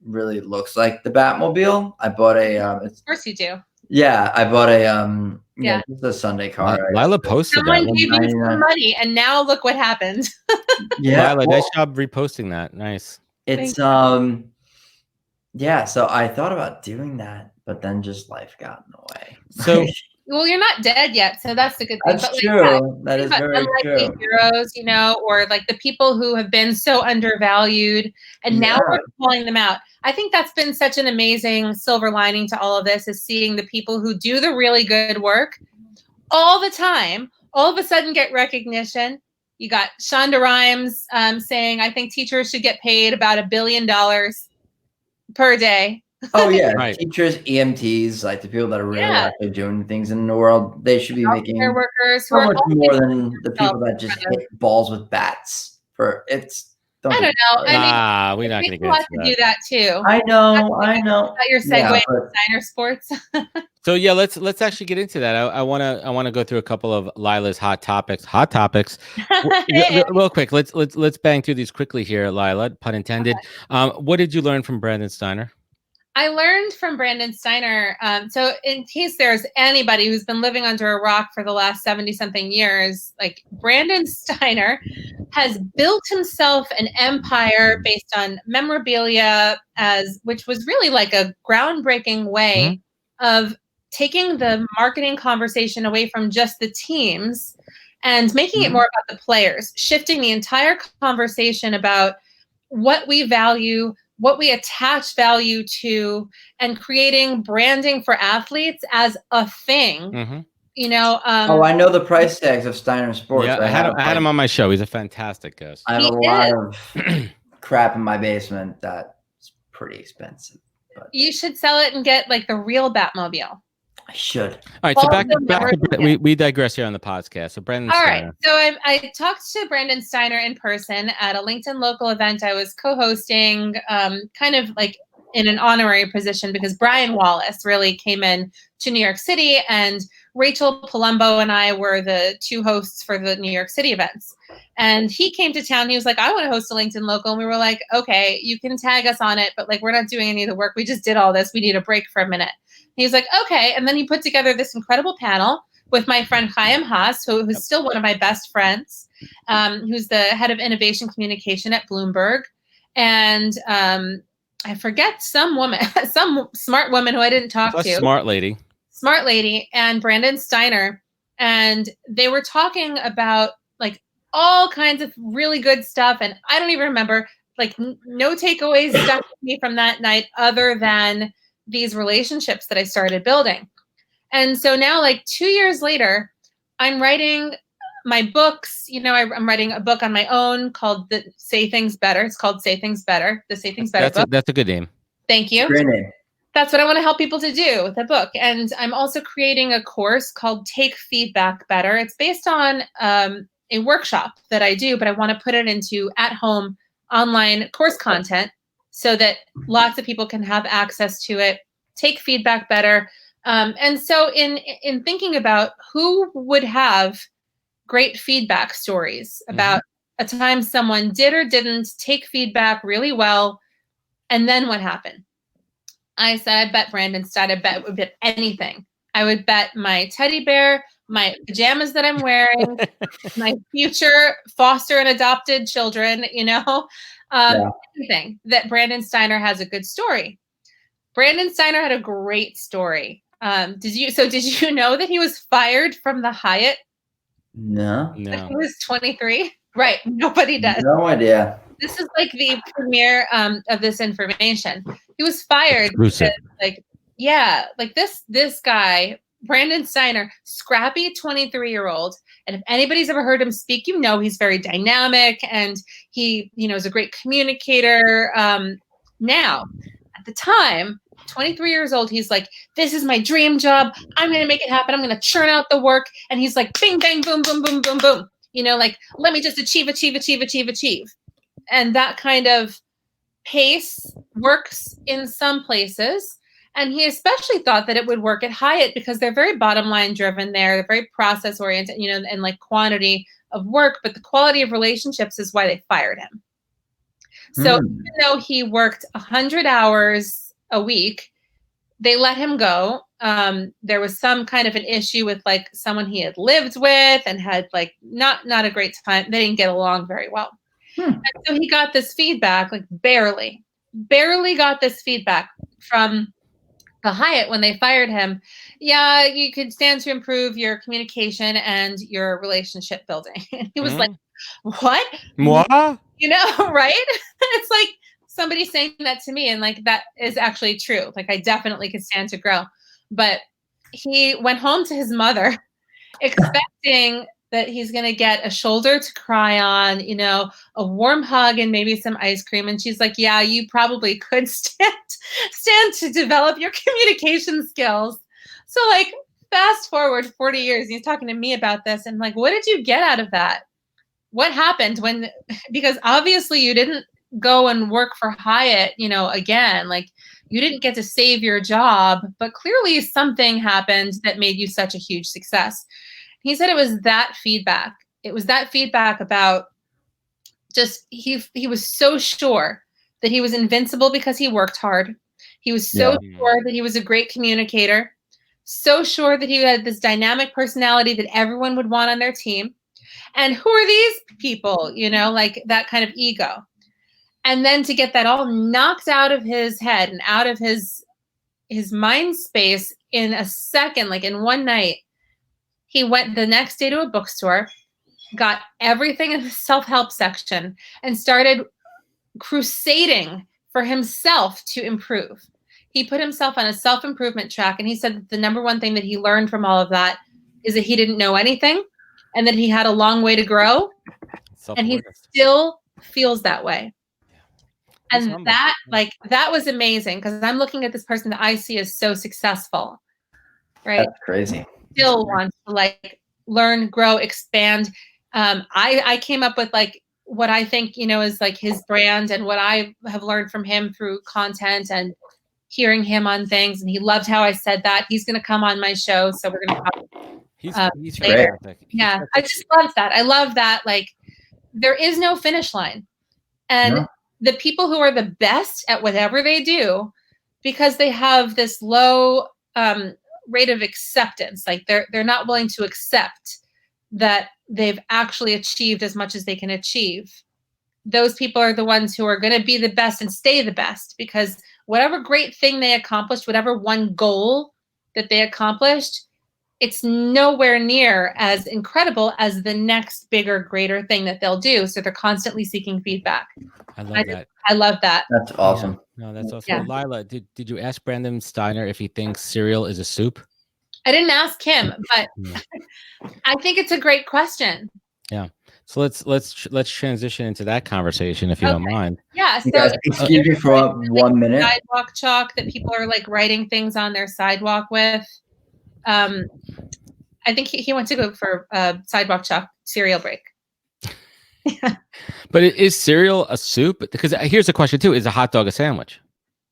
really looks like the Batmobile. I bought of course you do. Yeah, I bought just a Sunday car. Lila posted Someone gave you some money, and now look what happened. Yeah, Lila, nice job reposting that. Nice. It's yeah. So I thought about doing that, but then just life got in the way. So. Well, you're not dead yet, so that's the good thing. That's true. That is very true. Heroes, or the people who have been so undervalued, and now we're calling them out. I think that's been such an amazing silver lining to all of this, is seeing the people who do the really good work all the time, all of a sudden get recognition, You got Shonda Rhimes saying, I think teachers should get paid about $1 billion per day. Oh yeah, Right. teachers, EMTs, like the people that are really actually doing things in the world, they should be making Healthcare workers who so are much always more than the people that just themselves. hit balls with bats. For it's. I don't know. I mean, we're not going to we get want into to do that. that too. I know. Is that your segue Yeah, to designer sports? So yeah, let's actually get into that. I wanna go through a couple of Lila's hot topics. Real quick. Let's bang through these quickly here, Lila. Pun intended. What did you learn from Brandon Steiner? I learned from Brandon Steiner. So in case there's anybody who's been living under a rock for the last 70-something years, like Brandon Steiner has built himself an empire based on memorabilia, which was really like a groundbreaking way of taking the marketing conversation away from just the teams and making it more about the players, shifting the entire conversation about what we value, what we attach value to, and creating branding for athletes as a thing. You know, I know the price tags of Steiner Sports. Yeah, I had him on my show. He's a fantastic guest. I have a lot of crap in my basement that's pretty expensive. But you should sell it and get like the real Batmobile. I should. All right, so back to we digress here on the podcast. So Brandon Steiner. All right, so I talked to Brandon Steiner in person at a LinkedIn local event I was co-hosting, kind of like in an honorary position because Brian Wallace really came in to New York City, and Rachel Palumbo and I were the two hosts for the New York City events. And he came to town. He was like, I want to host a LinkedIn local. And we were like, okay, you can tag us on it, but like, we're not doing any of the work. We just did all this. We need a break for a minute. He was like, okay. And then he put together this incredible panel with my friend Chaim Haas, who's still one of my best friends, who's the head of innovation communication at Bloomberg. And I forget some woman, some smart woman who I didn't talk to. Smart lady, and Brandon Steiner. And they were talking about like all kinds of really good stuff. And I don't even remember, like no takeaways stuck with me from that night other than these relationships that I started building. And so now, like 2 years later, I'm writing my books. You know, I'm writing a book on my own called Say Things Better. It's called Say Things Better, the Say Things Better book. That's a good name. Thank you. Great name. That's what I want to help people to do with the book. And I'm also creating a course called Take Feedback Better. It's based on a workshop that I do, but I want to put it into at-home online course content so that lots of people can have access to it. Take feedback better. And so in thinking about who would have great feedback stories about a time someone did or didn't take feedback really well, and then what happened? I said, I bet Brandon Steiner, I would bet anything. I would bet my teddy bear, my pajamas that I'm wearing, my future foster and adopted children, you know, anything that Brandon Steiner has a good story. Brandon Steiner had a great story. Did you know that he was fired from the Hyatt? No. When he was 23? Right. Nobody does. No idea. This is like the premiere of this information. He was fired because, this guy, Brandon Steiner, scrappy 23-year-old. And if anybody's ever heard him speak, you know he's very dynamic and he, is a great communicator. Now, at the time, 23 years old, he's like, this is my dream job. I'm going to make it happen. I'm going to churn out the work. And he's like, bing, bang, boom, boom, boom, boom, boom. Like, let me just achieve. And that kind of pace works in some places. And he especially thought that it would work at Hyatt because they're very bottom line driven there. They're very process oriented, and like quantity of work, but the quality of relationships is why they fired him. So even though he worked 100 hours a week, they let him go. There was some kind of an issue with like someone he had lived with and had like not a great time. They didn't get along very well. And so he got this feedback, like barely got this feedback from the Hyatt when they fired him. Yeah, you could stand to improve your communication and your relationship building. And he was like, what? Moi? Right? It's like somebody saying that to me, and like that is actually true. Like I definitely could stand to grow. But he went home to his mother expecting that he's going to get a shoulder to cry on, you know, a warm hug and maybe some ice cream. And she's like, yeah, you probably could stand to develop your communication skills. So like fast forward 40 years, and he's talking to me about this. And like, what did you get out of that? What happened when, because obviously you didn't go and work for Hyatt, you know, again, like you didn't get to save your job, but clearly something happened that made you such a huge success. He said it was that feedback. It was that feedback about just, he was so sure that he was invincible because he worked hard. He was so sure that he was a great communicator, so sure that he had this dynamic personality that everyone would want on their team. And who are these people? You know, like that kind of ego. And then to get that all knocked out of his head and out of his mind space in a second, like in one night, he went the next day to a bookstore, got everything in the self-help section, and started crusading for himself to improve. He put himself on a self-improvement track, and he said that the number one thing that he learned from all of that is that he didn't know anything and that he had a long way to grow, and he still feels that way. And that, like, that was amazing, because I'm looking at this person that I see as so successful, right? That's crazy. Still wants to like learn, grow, expand. I came up with like what I think, you know, is like his brand and what I have learned from him through content and hearing him on things. And he loved how I said that. He's going to come on my show, so we're going to talk. He's later. great. Yeah, I just love that. I love that. Like, there is no finish line, and the people who are the best at whatever they do, because they have this low rate of acceptance, like they're not willing to accept that they've actually achieved as much as they can achieve. Those people are the ones who are going to be the best and stay the best, because whatever great thing they accomplished, whatever one goal that they accomplished, it's nowhere near as incredible as the next bigger, greater thing that they'll do. So they're constantly seeking feedback. I love that. I love that. That's awesome. Yeah. No, that's awesome. Yeah. Lila, did you ask Brandon Steiner if he thinks cereal is a soup? I didn't ask him, but I think it's a great question. Yeah. So let's transition into that conversation, if you don't mind. Yeah. So guys, excuse me for 1 minute. Sidewalk chalk that people are like writing things on their sidewalk with. I think he went to go for sidewalk chalk cereal break. But is cereal a soup? Because here's the question too: is a hot dog a sandwich?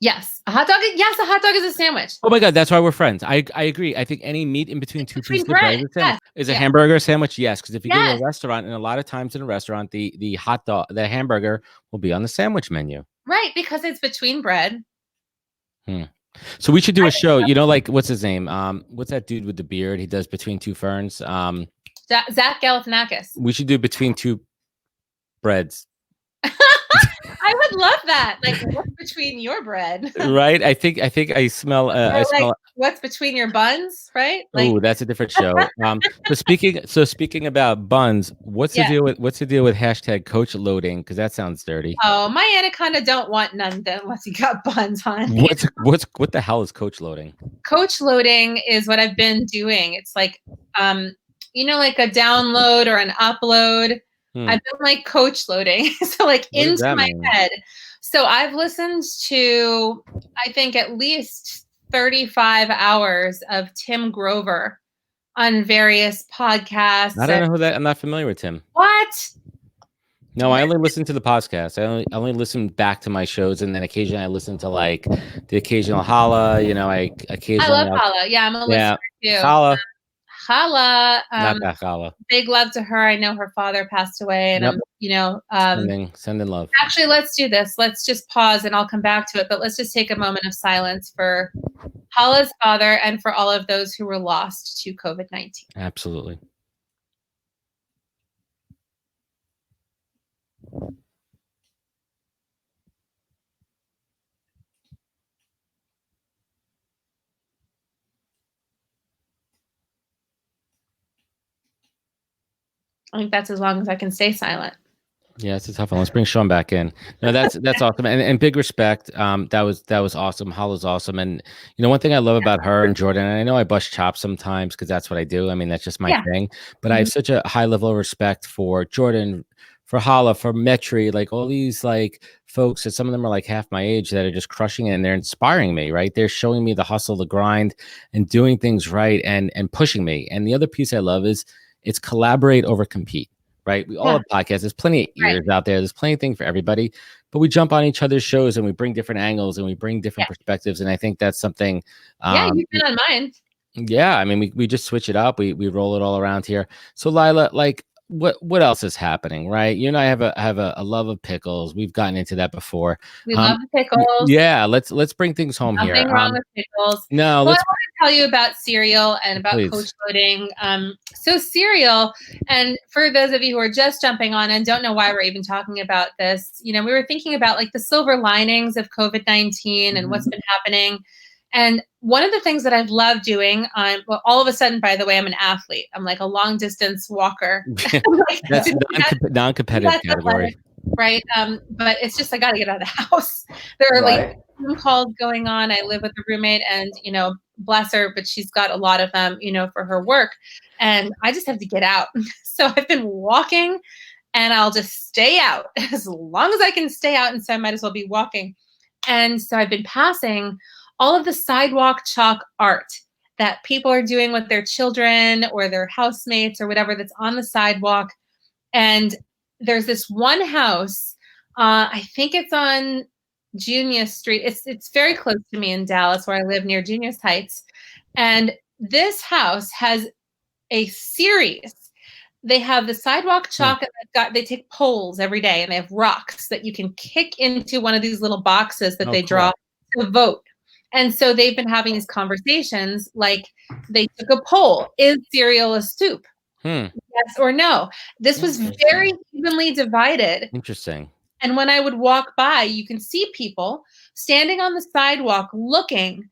Yes, a hot dog. Yes, a hot dog is a sandwich. Oh my God, that's why we're friends. I agree. I think any meat in between two pieces of bread is a sandwich. Is a hamburger a sandwich? Yes, because if you go to a restaurant, and a lot of times in a restaurant, the hot dog, the hamburger will be on the sandwich menu. Right, because it's between bread. So we should do a show. You know, like what's his name? What's that dude with the beard? He does Between Two Ferns. Zach Galifianakis. We should do Between Two Breads. I would love that. Like, what's between your bread? Right. I think I smell. I smell. What's between your buns? Right. Like, oh, that's a different show. So speaking about buns, what's the deal with hashtag coach loading? Because that sounds dirty. Oh, my anaconda don't want none unless you got buns on. What the hell is coach loading? Coach loading is what I've been doing. It's like, you know, like a download or an upload. I've been like coach loading. So like into my head. So I've listened to, I think, at least 35 hours of Tim Grover on various podcasts. I don't know who that. I'm not familiar with Tim. What? No, I only listen to the podcast. I only listen back to my shows, and then occasionally I listen to like the occasional holla. You know, I love holla. Yeah, I'm a listener too. Holla. Hala, not that Hala. Big love to her. I know her father passed away, and I'm, you know, sending love. Actually, let's do this. Let's just pause, and I'll come back to it. But let's just take a moment of silence for Hala's father and for all of those who were lost to COVID-19. Absolutely. I think that's as long as I can stay silent. Yeah, it's a tough one. Let's bring Sean back in. No, that's awesome, and big respect. That was awesome. Hollow's awesome, and one thing I love about her and Jordan. And I know I bust chops sometimes because that's what I do. I mean, that's just my thing. But I have such a high level of respect for Jordan, for Holla, for Metri, like all these like folks. And some of them are like half my age that are just crushing it, and they're inspiring me. Right? They're showing me the hustle, the grind, and doing things right, and pushing me. And the other piece I love is it's collaborate over compete. Right. We all have podcasts. There's plenty of ears out there. There's plenty of things for everybody, but we jump on each other's shows and we bring different angles and we bring different perspectives. And I think that's something. You've been on mine. Yeah. I mean, we just switch it up. We roll it all around here. So Lila, like what else is happening? Right. You and I have a love of pickles. We've gotten into that before. We love the pickles. Yeah. Let's bring things home here. Nothing wrong with pickles. No, I want to tell you about cereal and about coach loading. So cereal, and for those of you who are just jumping on and don't know why we're even talking about this, we were thinking about like the silver linings of COVID-19 and what's been happening. And one of the things that I've loved doing, all of a sudden, by the way, I'm an athlete. I'm like a long distance walker. That's non-competitive category. Right. But it's just, I got to get out of the house. There are like Zoom calls going on. I live with a roommate and, bless her, but she's got a lot of them, for her work. And I just have to get out. So I've been walking and I'll just stay out as long as I can stay out. And so I might as well be walking. And so I've been passing all of the sidewalk chalk art that people are doing with their children or their housemates or whatever that's on the sidewalk. And there's this one house, I think it's on Junius Street. It's very close to me in Dallas where I live near Junius Heights. And this house has a series. They have the sidewalk chalk and they take polls every day and they have rocks that you can kick into one of these little boxes that they draw to vote. And so they've been having these conversations, like they took a poll. Is cereal a soup? Yes or no? This was very evenly divided. Interesting. And when I would walk by, you can see people standing on the sidewalk looking,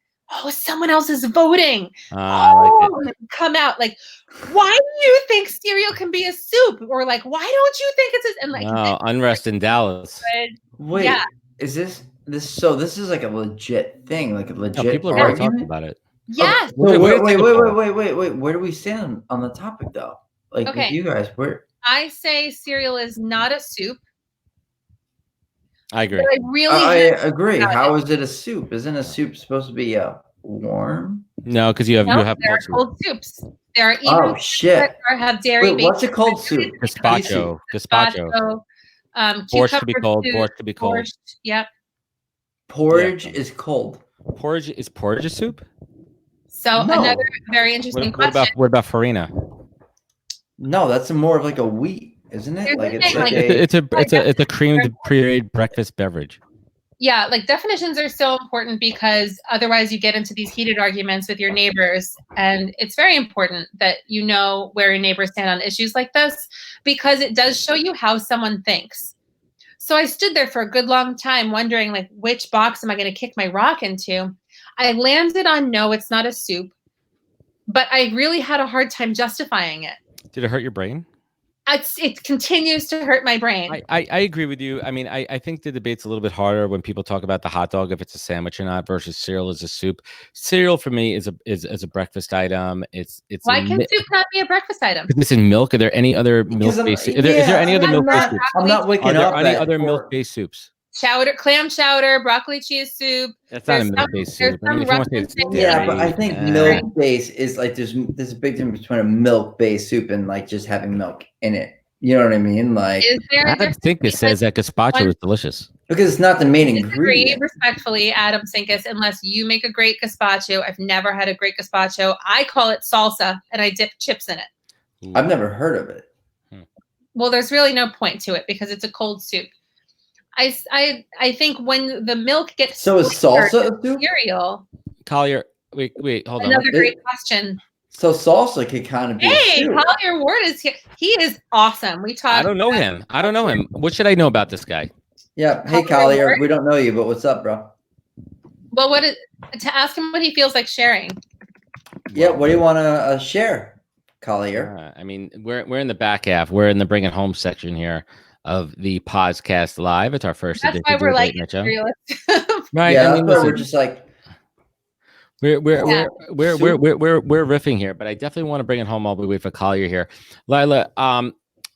someone else is voting. Like come out like, why do you think cereal can be a soup? Or like, why don't you think it's a, and like unrest in Dallas. Wait, is this is like a legit thing, like a legit people are really talking about it. Yes. Wait. Where do we stand on the topic though? Like with you guys, where I say cereal is not a soup. I agree. I agree. How is it a soup? Isn't a soup supposed to be warm? No, because you have cold soups. There are even that have dairy. Wait, what's a cold soup? Gazpacho. Borscht to be cold. Borscht to be cold. Borscht, yep. Porridge is cold. Porridge a soup? So another very interesting question. What about farina? No, that's more of like a wheat, isn't it? It's a creamed pre-made breakfast beverage. Yeah, like definitions are so important because otherwise you get into these heated arguments with your neighbors. And it's very important that you know where your neighbors stand on issues like this because it does show you how someone thinks. So I stood there for a good long time wondering like, which box am I going to kick my rock into? I landed on no, it's not a soup, but I really had a hard time justifying it. Did it hurt your brain? It continues to hurt my brain. I agree with you. I mean, I think the debate's a little bit harder when people talk about the hot dog, if it's a sandwich or not, versus cereal as a soup. Cereal for me is a breakfast item. It's why can soup not be a breakfast item? It's in milk. Are there any other milk-based? Is there any other milk-based soups? I'm not waking up. Are there any other milk-based soups? Clam chowder, broccoli cheese soup. That's not a milk-based soup. Yeah, but I think milk-based is like there's a big difference between a milk-based soup and like just having milk in it. You know what I mean? Like, Adam Sinkus says that gazpacho is delicious because it's not the main ingredient. Respectfully, Adam Sinkus, unless you make a great gazpacho, I've never had a great gazpacho. I call it salsa, and I dip chips in it. I've never heard of it. Well, there's really no point to it because it's a cold soup. I think when the milk gets is salsa a soup? Cereal. Collier, wait, hold on. Another great question. So salsa could kind of be. Hey, Collier Ward is here. He is awesome. We talked. I don't know him. What should I know about this guy? Yeah. Hey, Collier. We don't know you, but what's up, bro? Well, to ask him what he feels like sharing. Yeah. What do you want to share, Collier? I mean, we're in the back half. We're in the bring it home section here. of the podcast live. It's our first That's edition why of we're the like Late Night Show. imperialist. Right. Yeah, I mean, that's why we're listen, just like, we're soup. riffing here, but I definitely want to bring it home while we wait for Collier here. Lila,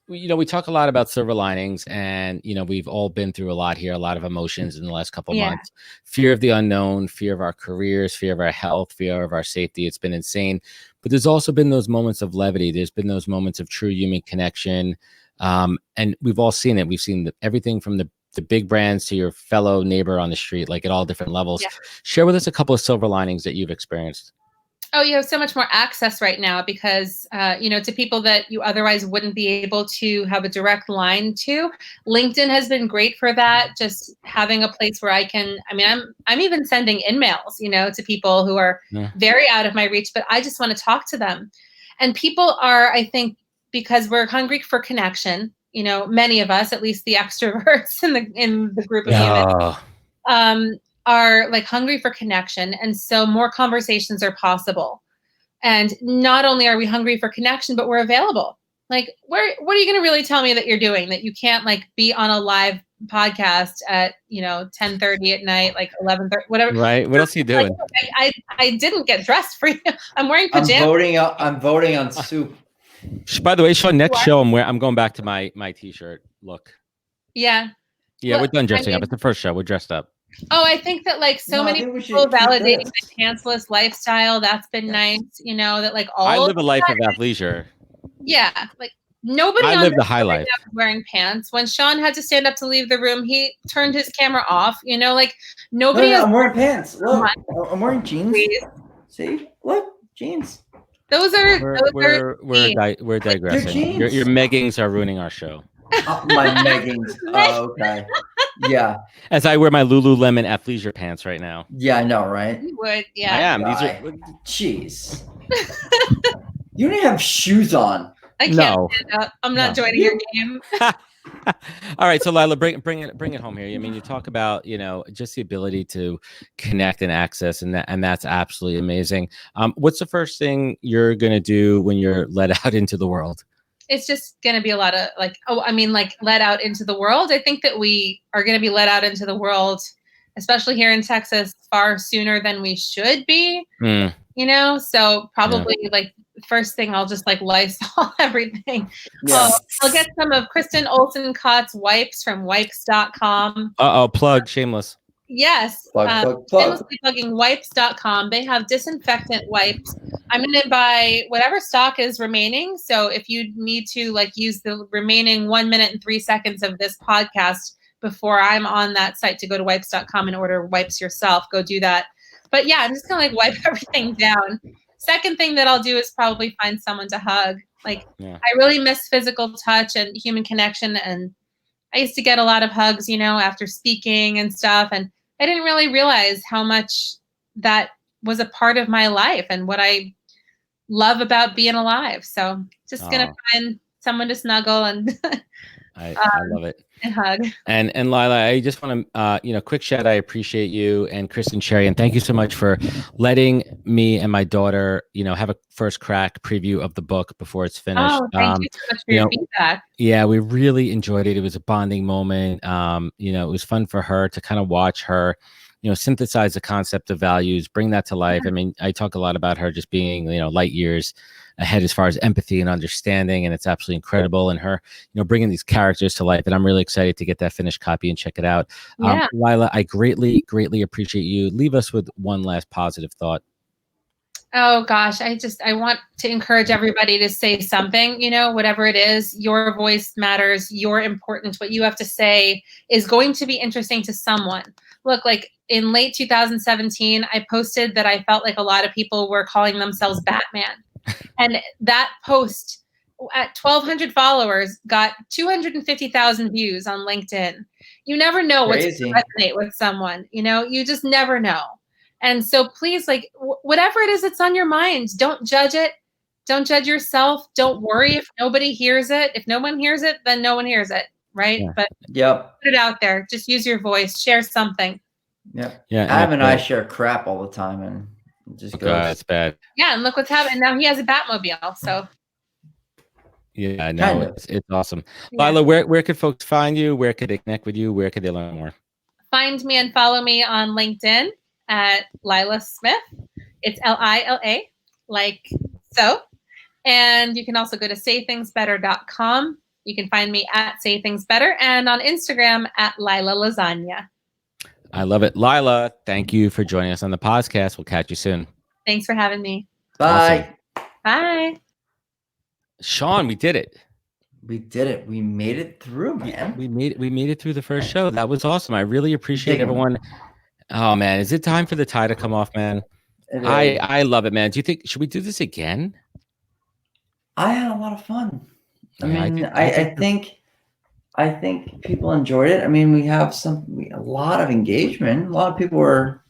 we talk a lot about silver linings, and we've all been through a lot here, a lot of emotions in the last couple of months. Fear of the unknown, fear of our careers, fear of our health, fear of our safety. It's been insane. But there's also been those moments of levity. There's been those moments of true human connection. And we've all seen it. We've seen everything from the big brands to your fellow neighbor on the street, like at all different levels. Yeah. Share with us a couple of silver linings that you've experienced. Oh, you have so much more access right now because, to people that you otherwise wouldn't be able to have a direct line to. LinkedIn has been great for that. Just having a place where I'm even sending in-mails, to people who are very out of my reach, but I just want to talk to them. And people are, I think, because we're hungry for connection, many of us, at least the extroverts in the group of humans, are like hungry for connection. And so more conversations are possible. And not only are we hungry for connection, but we're available. Like, what are you going to really tell me that you're doing that you can't like be on a live podcast at, 10:30 at night, like 11:30, whatever. Right. What else are you doing? Like, I didn't get dressed for you. I'm wearing pajamas. I'm voting on soup. By the way, Sean, next show I'm going back to my t-shirt look. Yeah. Yeah, we're done dressing up. It's the first show. We're dressed up. Oh, I think that like many people validating my pantsless lifestyle. That's been nice. That like all I live a life of athleisure. Yeah, like nobody. I live the high life. Wearing pants. When Sean had to stand up to leave the room, he turned his camera off. Like nobody. No, I'm wearing pants. Look, I'm wearing jeans. Please. See, look, jeans. We're digressing. Your meggings are ruining our show. My meggings. Oh, okay. Yeah. As I wear my Lululemon athleisure pants right now. Yeah, I know, right? You would, yeah. I am. These are. Jeez. You don't even have shoes on. I can't. No. I'm not joining your game. All right, so Lila, bring it home here. I mean, you talk about just the ability to connect and access, and that's absolutely amazing. What's the first thing you're gonna do when you're let out into the world? It's just gonna be a lot of let out into the world. I think that we are gonna be let out into the world, especially here in Texas, far sooner than we should be. So probably first thing I'll just Lysol everything. Yeah. I'll get some of Kristen Olsen-Cott's wipes from wipes.com. Plug, shameless. Yes. Plug. Shamelessly plugging wipes.com. They have disinfectant wipes. I'm going to buy whatever stock is remaining. So if you need to use the remaining 1 minute and 3 seconds of this podcast before I'm on that site to go to wipes.com and order wipes yourself, go do that. But yeah, I'm just going to wipe everything down. Second thing that I'll do is probably find someone to hug. I really miss physical touch and human connection. And I used to get a lot of hugs, after speaking and stuff. And I didn't really realize how much that was a part of my life and what I love about being alive. So just going to find someone to snuggle and I love it. And hug. And Lila, I just want to, quick shout. I appreciate you and Kristen Cherry, and thank you so much for letting me and my daughter, have a first crack preview of the book before it's finished. Oh, thank you so much for your feedback. Yeah, we really enjoyed it. It was a bonding moment. It was fun for her to kind of watch her, synthesize the concept of values, bring that to life. I mean, I talk a lot about her just being, light years ahead as far as empathy and understanding, and it's absolutely incredible. And her, bringing these characters to life. And I'm really excited to get that finished copy and check it out. Yeah. Lila, I greatly appreciate you. Leave us with one last positive thought. Oh gosh, I want to encourage everybody to say something, whatever it is. Your voice matters. You're important. What you have to say is going to be interesting to someone. Look, in late 2017, I posted that I felt like a lot of people were calling themselves Batman. And that post at 1,200 followers got 250,000 views on LinkedIn. You never know what's going to resonate with someone. You just never know. And so please, whatever it is that's on your mind, don't judge it. Don't judge yourself. Don't worry if nobody hears it. If no one hears it, then no one hears it. Right. Yeah. But put it out there. Just use your voice. Share something. Yeah. Yeah. Adam and I share crap all the time, and it just goes. That's bad. Yeah. And look what's happening. Now he has a Batmobile. So. Yeah, I know. Kind of. It's awesome. Yeah. Lila, where could folks find you? Where could they connect with you? Where could they learn more? Find me and follow me on LinkedIn at Lila Smith. It's Lila, like so. And you can also go to saythingsbetter.com. You can find me at saythingsbetter and on Instagram at Lila Lasagna. I love it. Lila, thank you for joining us on the podcast. We'll catch you soon. Thanks for having me. Bye. Awesome. Bye. Sean, we did it. We did it. We made it through, man. We made it through the first show. That was awesome. I really appreciate Big one. everyone. Oh man, is it time for the tie to come off, man? It is. I love it, man. Do you think should we do this again? I had a lot of fun. I Yeah, mean, I think people enjoyed it. I mean, we have a lot of engagement. A lot of people were.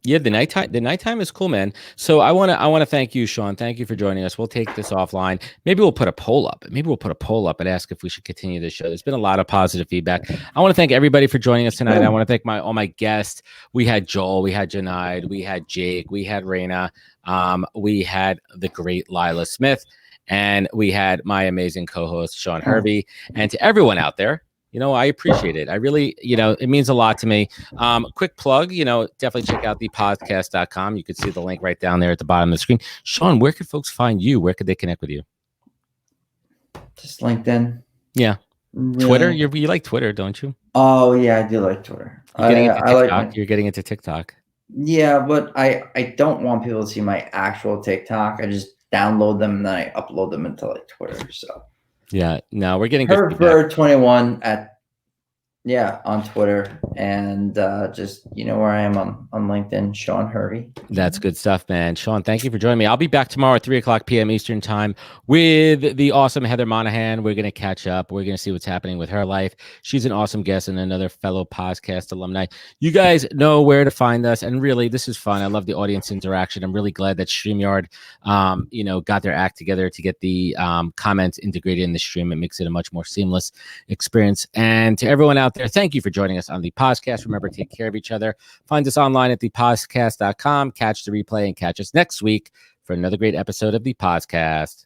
Yeah, the nighttime is cool, man. So I want to thank you, Sean. Thank you for joining us. We'll take this offline. Maybe we'll put a poll up. And ask if we should continue this show. There's been a lot of positive feedback. I want to thank everybody for joining us tonight. I want to thank all my guests. We had Joel, we had Jonaed, we had Jake, we had Reena, we had the great Lila Smith, and we had my amazing co-host Sean Hervey. And to everyone out there, I appreciate it. I really, it means a lot to me. Quick plug, definitely check out THEPOZCAST.com. You can see the link right down there at the bottom of the screen. Sean, where could folks find you? Where could they connect with you? Just LinkedIn. Yeah. Really? Twitter? You like Twitter, don't you? Oh, yeah, I do like Twitter. You're getting into TikTok. I like You're getting into TikTok. Yeah, but I don't want people to see my actual TikTok. I just download them and then I upload them into like Twitter. So yeah, no, we're getting good Herb21 on Twitter, and just where I am on LinkedIn, Sean Hervey. That's good stuff, man. Sean, thank you for joining me. I'll be back tomorrow at 3:00 p.m. Eastern time with the awesome Heather Monahan. We're going to catch up. We're going to see what's happening with her life. She's an awesome guest and another fellow podcast alumni. You guys know where to find us. And really, this is fun. I love the audience interaction. I'm really glad that StreamYard, got their act together to get the comments integrated in the stream. It makes it a much more seamless experience. And to everyone out there, thank you for joining us on the podcast. Remember, take care of each other. Find us online at thepodcast.com. Catch the replay and catch us next week for another great episode of the podcast.